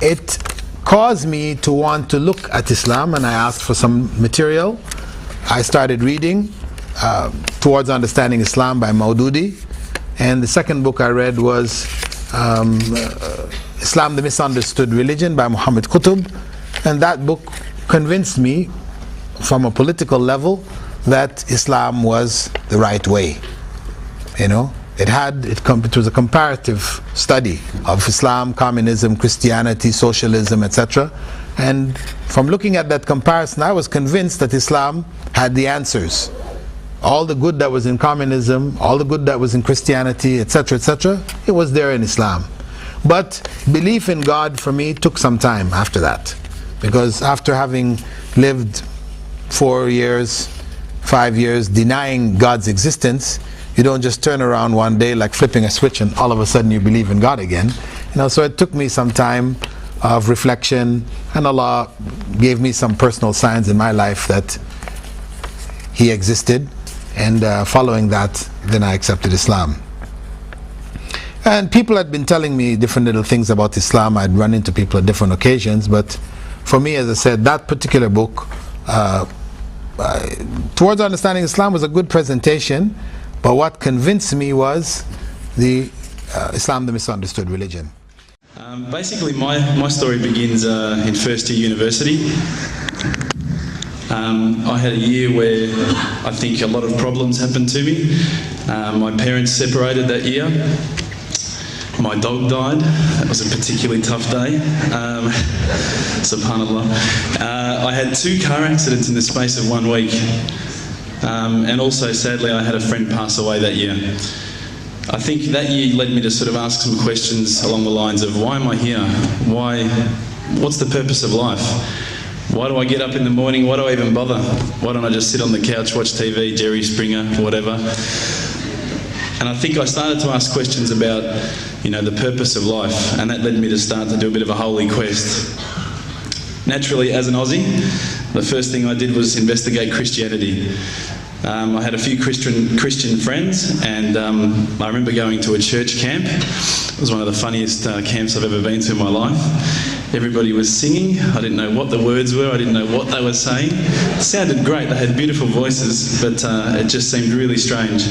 It caused me to want to look at Islam, and I asked for some material. I started reading Towards Understanding Islam by Maududi, and the second book I read was Islam the Misunderstood Religion by Muhammad Qutb, and that book convinced me from a political level that Islam was the right way. It was a comparative study of Islam, communism, Christianity, socialism, etc. And from looking at that comparison, I was convinced that Islam had the answers. All the good that was in communism, all the good that was in Christianity, etc., etc., it was there in Islam. But belief in God for me took some time after that. Because after having lived 4 years, 5 years denying God's existence, you don't just turn around one day like flipping a switch and all of a sudden you believe in God again. So it took me some time of reflection, and Allah gave me some personal signs in my life that He existed, and following that, then I accepted Islam. And people had been telling me different little things about Islam. I'd run into people at different occasions, but for me, as I said, that particular book, Towards Understanding Islam, was a good presentation, but what convinced me was the Islam the Misunderstood Religion. Basically, my story begins in first year university. I had a year where I think a lot of problems happened to me. My parents separated that year. My dog died. That was a particularly tough day. Subhanallah. I had 2 car accidents in the space of 1 week. And also, sadly, I had a friend pass away that year. I think that year led me to sort of ask some questions along the lines of, why am I here? What's the purpose of life? Why do I get up in the morning? Why do I even bother? Why don't I just sit on the couch, watch TV, Jerry Springer, whatever? And I think I started to ask questions about, the purpose of life, and that led me to start to do a bit of a holy quest. Naturally, as an Aussie, the first thing I did was investigate Christianity. I had a few Christian friends, and I remember going to a church camp. It was one of the funniest camps I've ever been to in my life. Everybody was singing. I didn't know what the words were. I didn't know what they were saying. It sounded great. They had beautiful voices, but it just seemed really strange.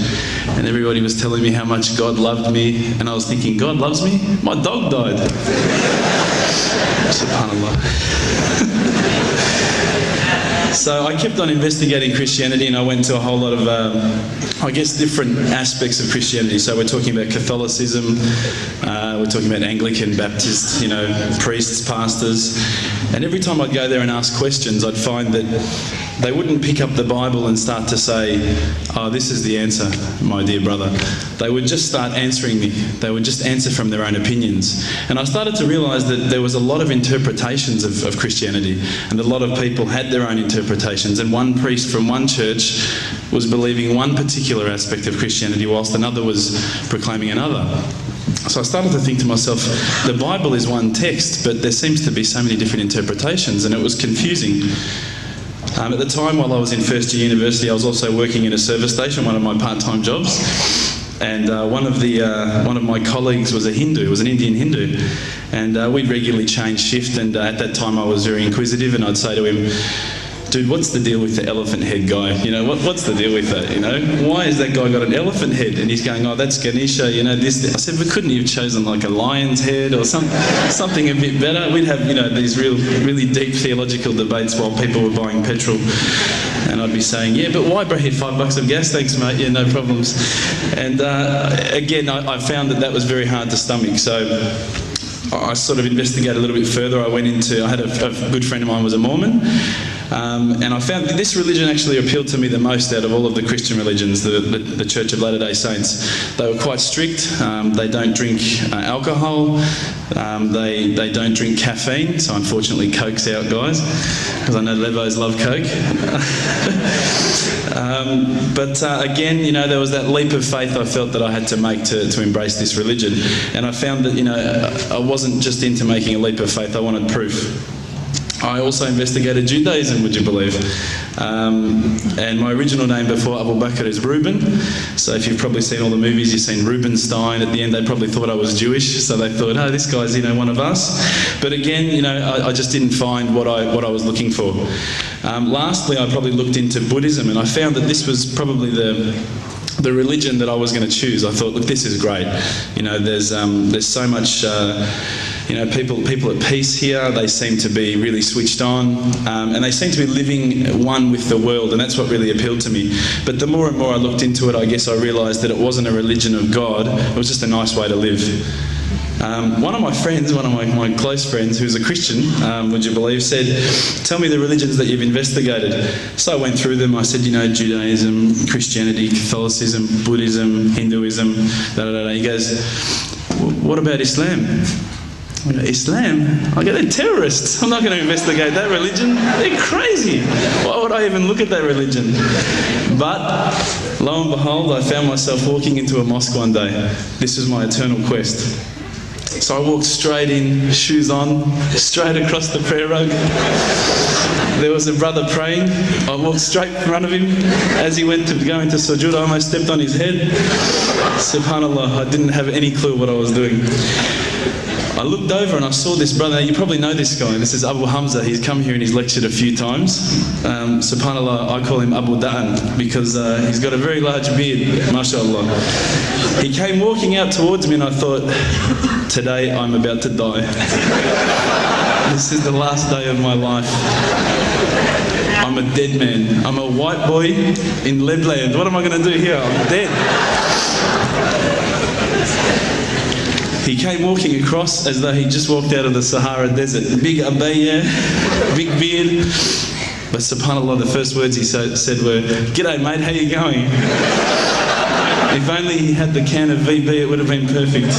And everybody was telling me how much God loved me, and I was thinking, God loves me? My dog died. SubhanAllah. So I kept on investigating Christianity, and I went to a whole lot of, different aspects of Christianity. So we're talking about Catholicism, we're talking about Anglican, Baptist, priests, pastors. And every time I'd go there and ask questions, I'd find that they wouldn't pick up the Bible and start to say, oh, this is the answer, my dear brother. They would just start answering me. They would just answer from their own opinions. And I started to realise that there was a lot of interpretations of Christianity, and a lot of people had their own interpretations, and one priest from one church was believing one particular aspect of Christianity whilst another was proclaiming another. So I started to think to myself, the Bible is one text, but there seems to be so many different interpretations, and it was confusing. At the time, while I was in first year university, I was also working in a service station, one of my part-time jobs. And one of my colleagues was a Hindu, was an Indian Hindu, and we'd regularly change shift. And at that time, I was very inquisitive, and I'd say to him, "Dude, what's the deal with the elephant head guy? You know, what's the deal with that? You know, why has that guy got an elephant head?" And he's going, "Oh, that's Ganesha. You know, this." I said, "But couldn't you have chosen like a lion's head or something a bit better?" We'd have, you know, these really deep theological debates while people were buying petrol. And I'd be saying, "Yeah, but why, bro? Here, $5 of gas, thanks, mate. Yeah, no problems." And again, I found that was very hard to stomach. So I sort of investigated a little bit further. I had a good friend of mine was a Mormon. And I found that this religion actually appealed to me the most out of all of the Christian religions, the Church of Latter-day Saints. They were quite strict. They don't drink alcohol. They don't drink caffeine. So unfortunately, Coke's out, guys, because I know Lebos love Coke. But again, you know, there was that leap of faith I felt that I had to make to embrace this religion. And I found that, you know, I wasn't just into making a leap of faith, I wanted proof. I also investigated Judaism, would you believe? And my original name before Abu Bakr is Reuben. So if you've probably seen all the movies, you've seen Reubenstein. At the end, they probably thought I was Jewish. So they thought, "Oh, this guy's, you know, one of us." But again, you know, I just didn't find what I was looking for. Lastly, I probably looked into Buddhism, and I found that this was probably the religion that I was going to choose. I thought, look, this is great. You know, there's so much. You know, people at peace here. They seem to be really switched on, and they seem to be living one with the world, and that's what really appealed to me. But the more and more I looked into it, I guess I realised that it wasn't a religion of God. It was just a nice way to live. One of my friends, one of my close friends, who's a Christian, would you believe, said, "Tell me the religions that you've investigated." So I went through them. I said, you know, Judaism, Christianity, Catholicism, Buddhism, Hinduism, da-da-da-da. He goes, "What about Islam?" Islam? I go, "They're terrorists. I'm not going to investigate that religion. They're crazy. Why would I even look at that religion?" But lo and behold, I found myself walking into a mosque one day. This was my eternal quest. So I walked straight in, shoes on, straight across the prayer rug. There was a brother praying. I walked straight in front of him. As he went to go into sujood, I almost stepped on his head. Subhanallah, I didn't have any clue what I was doing. I looked over and I saw this brother. You probably know this guy. This is Abu Hamza. He's come here and he's lectured a few times. Subhanallah, I call him Abu Da'an because he's got a very large beard, mashallah. He came walking out towards me and I thought, today I'm about to die. This is the last day of my life. I'm a dead man. I'm a white boy in Lebland. What am I going to do here? I'm dead. He came walking across as though he just walked out of the Sahara Desert. Big abaya, big beard. But subhanAllah, the first words he said were, "G'day mate, how you going?" If only he had the can of VB, it would have been perfect.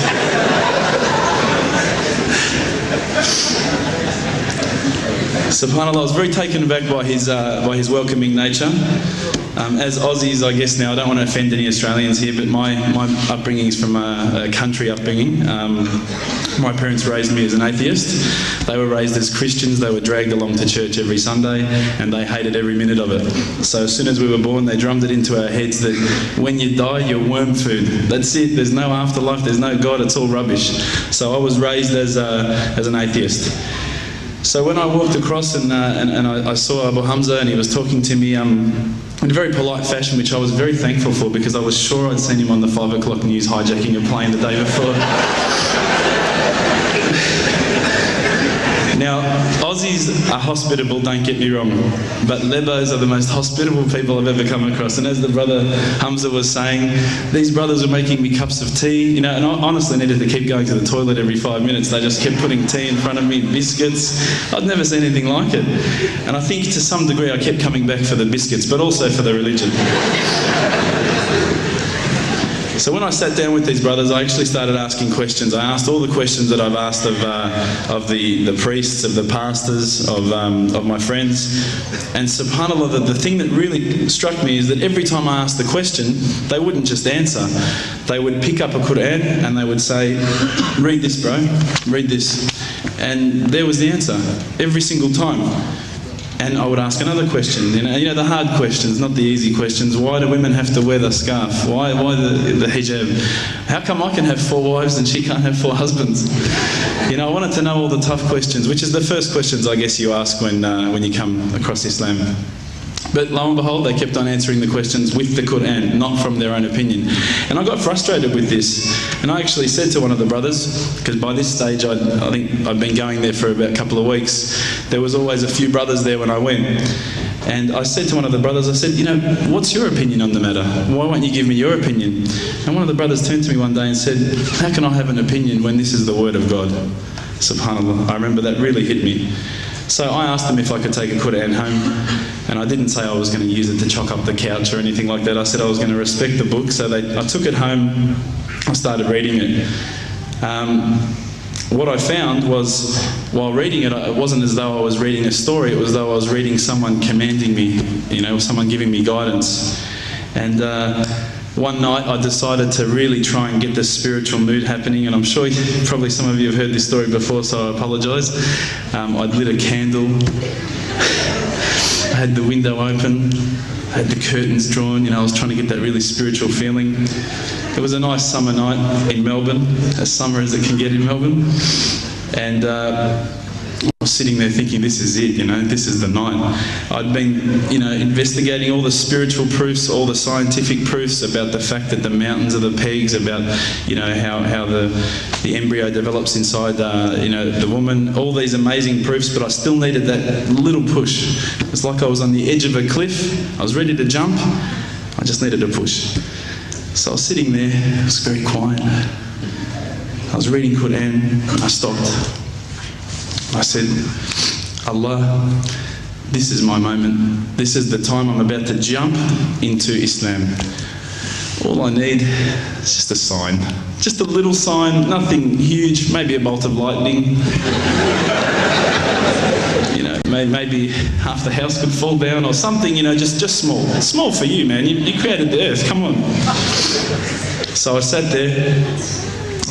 SubhanAllah, I was very taken aback by his welcoming nature. As Aussies, I guess now, I don't want to offend any Australians here, but my upbringing is from a country upbringing. My parents raised me as an atheist. They were raised as Christians. They were dragged along to church every Sunday, and they hated every minute of it. So as soon as we were born, they drummed it into our heads that when you die, you're worm food. That's it. There's no afterlife. There's no God. It's all rubbish. So I was raised as an atheist. So when I walked across and I saw Abu Hamza and he was talking to me in a very polite fashion, which I was very thankful for because I was sure I'd seen him on the 5 o'clock news hijacking a plane the day before. Now, Aussies are hospitable, don't get me wrong, but Lebos are the most hospitable people I've ever come across. And as the brother Hamza was saying, these brothers were making me cups of tea, you know, and I honestly needed to keep going to the toilet every 5 minutes. They just kept putting tea in front of me, biscuits. I'd never seen anything like it. And I think to some degree I kept coming back for the biscuits, but also for the religion. So when I sat down with these brothers, I actually started asking questions. I asked all the questions that I've asked of the priests, of the pastors, of my friends. And subhanAllah, the thing that really struck me is that every time I asked the question, they wouldn't just answer. They would pick up a Quran and they would say, "Read this, bro, read this." And there was the answer, every single time. And I would ask another question, you know, the hard questions, not the easy questions. Why do women have to wear the scarf? Why the hijab? How come I can have 4 wives and she can't have 4 husbands? You know, I wanted to know all the tough questions, which is the first questions I guess you ask when you come across Islam. But lo and behold, they kept on answering the questions with the Quran, not from their own opinion. And I got frustrated with this. And I actually said to one of the brothers, because by this stage I think I'd been going there for about a couple of weeks, there was always a few brothers there when I went. And I said to one of the brothers, I said, you know, what's your opinion on the matter? Why won't you give me your opinion? And one of the brothers turned to me one day and said, how can I have an opinion when this is the word of God? SubhanAllah. I remember that really hit me. So I asked them if I could take a Quran home, and I didn't say I was going to use it to chalk up the couch or anything like that. I said I was going to respect the book, so I took it home, I started reading it. What I found was, while reading it, it wasn't as though I was reading a story, it was as though I was reading someone commanding me, you know, someone giving me guidance. And one night I decided to really try and get the spiritual mood happening, and I'm sure probably some of you have heard this story before, so I apologise. I'd lit a candle, I had the window open, I had the curtains drawn, you know, I was trying to get that really spiritual feeling. It was a nice summer night in Melbourne, as summer as it can get in Melbourne, and I was sitting there thinking, this is it, you know, this is the night. I'd been, you know, investigating all the spiritual proofs, all the scientific proofs about the fact that the mountains are the pegs, about, you know, how the embryo develops inside, you know, the woman, all these amazing proofs, but I still needed that little push. It's like I was on the edge of a cliff, I was ready to jump, I just needed a push. So I was sitting there, it was very quiet. I was reading Quran, I stopped. I said, Allah, this is my moment. This is the time I'm about to jump into Islam. All I need is just a sign. Just a little sign, nothing huge, maybe a bolt of lightning. You know, maybe half the house could fall down or something, you know, just small. Small for you, man. You created the earth, come on. So I sat there.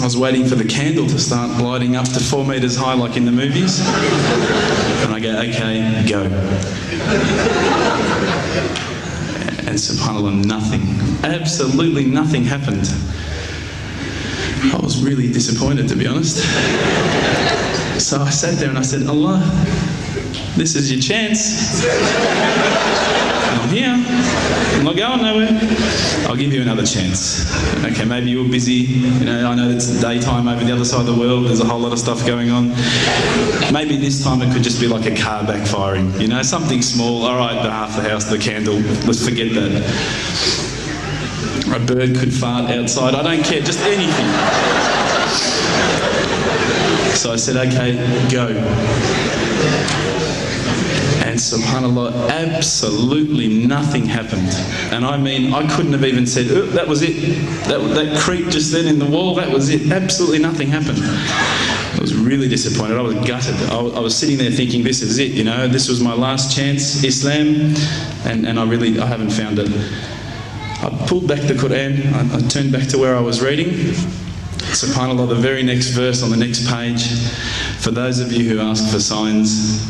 I was waiting for the candle to start lighting up to 4 metres high like in the movies. And I go, okay, go. And subhanAllah, nothing. Absolutely nothing happened. I was really disappointed, to be honest. So I sat there and I said, Allah, this is your chance. I'm here. I'm not going nowhere. I'll give you another chance. Okay, maybe you're busy. You know, I know it's daytime over the other side of the world. There's a whole lot of stuff going on. Maybe this time it could just be like a car backfiring. You know, something small. All right, the half the house, the candle. Let's forget that. A bird could fart outside. I don't care. Just anything. So I said, okay, go. And subhanAllah, absolutely nothing happened. And I mean, I couldn't have even said, oh, that was it. That creep just then in the wall, that was it. Absolutely nothing happened. I was really disappointed. I was gutted. I was sitting there thinking, this is it, you know, this was my last chance, Islam, and I haven't found it. I pulled back the Quran, I turned back to where I was reading. SubhanAllah, the very next verse on the next page, for those of you who ask for signs,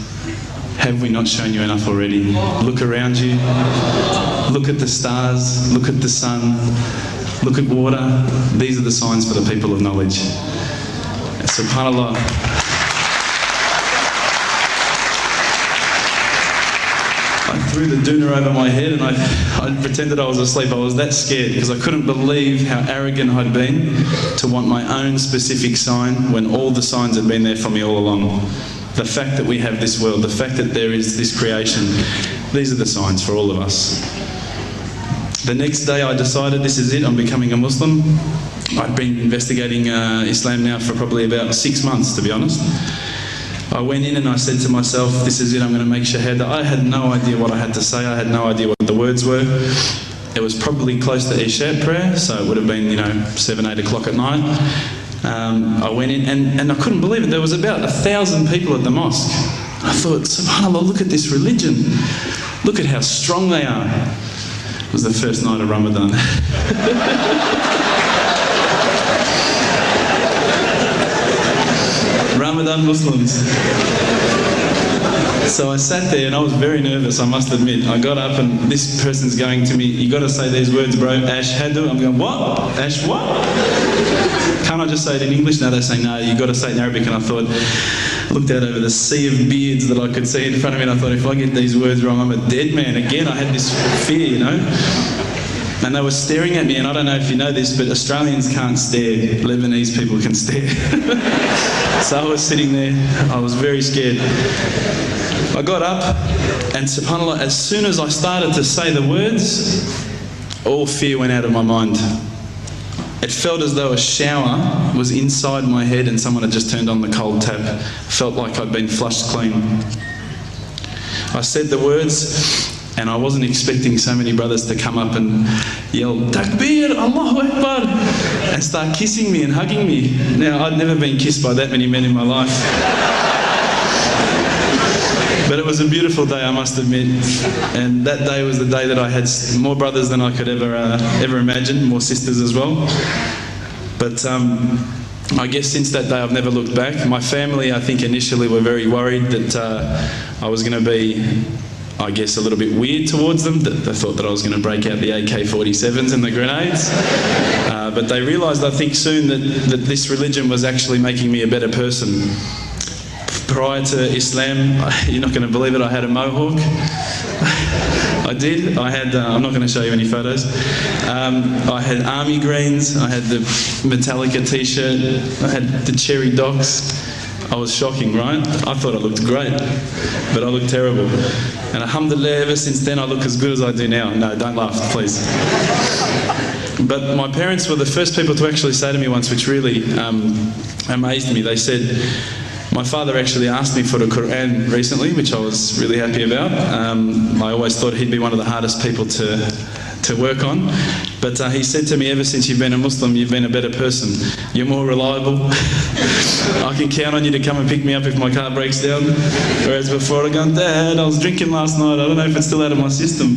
have we not shown you enough already? Look around you, look at the stars, look at the sun, look at water. These are the signs for the people of knowledge. SubhanAllah. I threw the doona over my head and I pretended I was asleep. I was that scared because I couldn't believe how arrogant I'd been to want my own specific sign when all the signs had been there for me all along. The fact that we have this world, the fact that there is this creation, these are the signs for all of us. The next day I decided this is it, I'm becoming a Muslim. I'd been investigating Islam now for probably about 6 months, to be honest. I went in and I said to myself, this is it, I'm going to make shahada. I had no idea what I had to say, I had no idea what the words were. It was probably close to Isha prayer, so it would have been, 7, 8 o'clock at night. I went in and I couldn't believe it. There was about 1,000 people at the mosque. I thought, subhanAllah, look at this religion. Look at how strong they are. It was the first night of Ramadan. Ramadan Muslims. So I sat there and I was very nervous, I must admit. I got up and this person's going to me, you got to say these words, bro, ashhadu. I'm going, what? Ash what? Can't I just say it in English? No, they say, no, you got to say it in Arabic. And I thought, I looked out over the sea of beards that I could see in front of me, and I thought, if I get these words wrong, I'm a dead man. Again, I had this fear, you know. And they were staring at me, and I don't know if you know this, but Australians can't stare. Lebanese people can stare. So I was sitting there, I was very scared. I got up, and subhanAllah, as soon as I started to say the words, all fear went out of my mind. It felt as though a shower was inside my head and someone had just turned on the cold tap. Felt like I'd been flushed clean. I said the words, and I wasn't expecting so many brothers to come up and yell, Takbir, Allahu Akbar, and start kissing me and hugging me. Now, I'd never been kissed by that many men in my life. But it was a beautiful day, I must admit. And that day was the day that I had more brothers than I could ever imagine, more sisters as well. But I guess since that day I've never looked back. My family, I think, initially were very worried that I was going to be, I guess, a little bit weird towards them. They thought that I was going to break out the AK-47s and the grenades. But they realised, I think, soon that this religion was actually making me a better person. Prior to Islam, you're not going to believe it, I had a mohawk. I did. I had, I'm not going to show you any photos. I had army greens, I had the Metallica t-shirt, I had the cherry docks. I was shocking, right? I thought I looked great, but I looked terrible. And alhamdulillah, ever since then I look as good as I do now. No, don't laugh, please. But my parents were the first people to actually say to me once, which really amazed me. They said, my father actually asked me for the Quran recently, which I was really happy about. I always thought he'd be one of the hardest people to work on. But he said to me, ever since you've been a Muslim, you've been a better person. You're more reliable. I can count on you to come and pick me up if my car breaks down. Whereas before I'd gone, Dad, I was drinking last night. I don't know if it's still out of my system.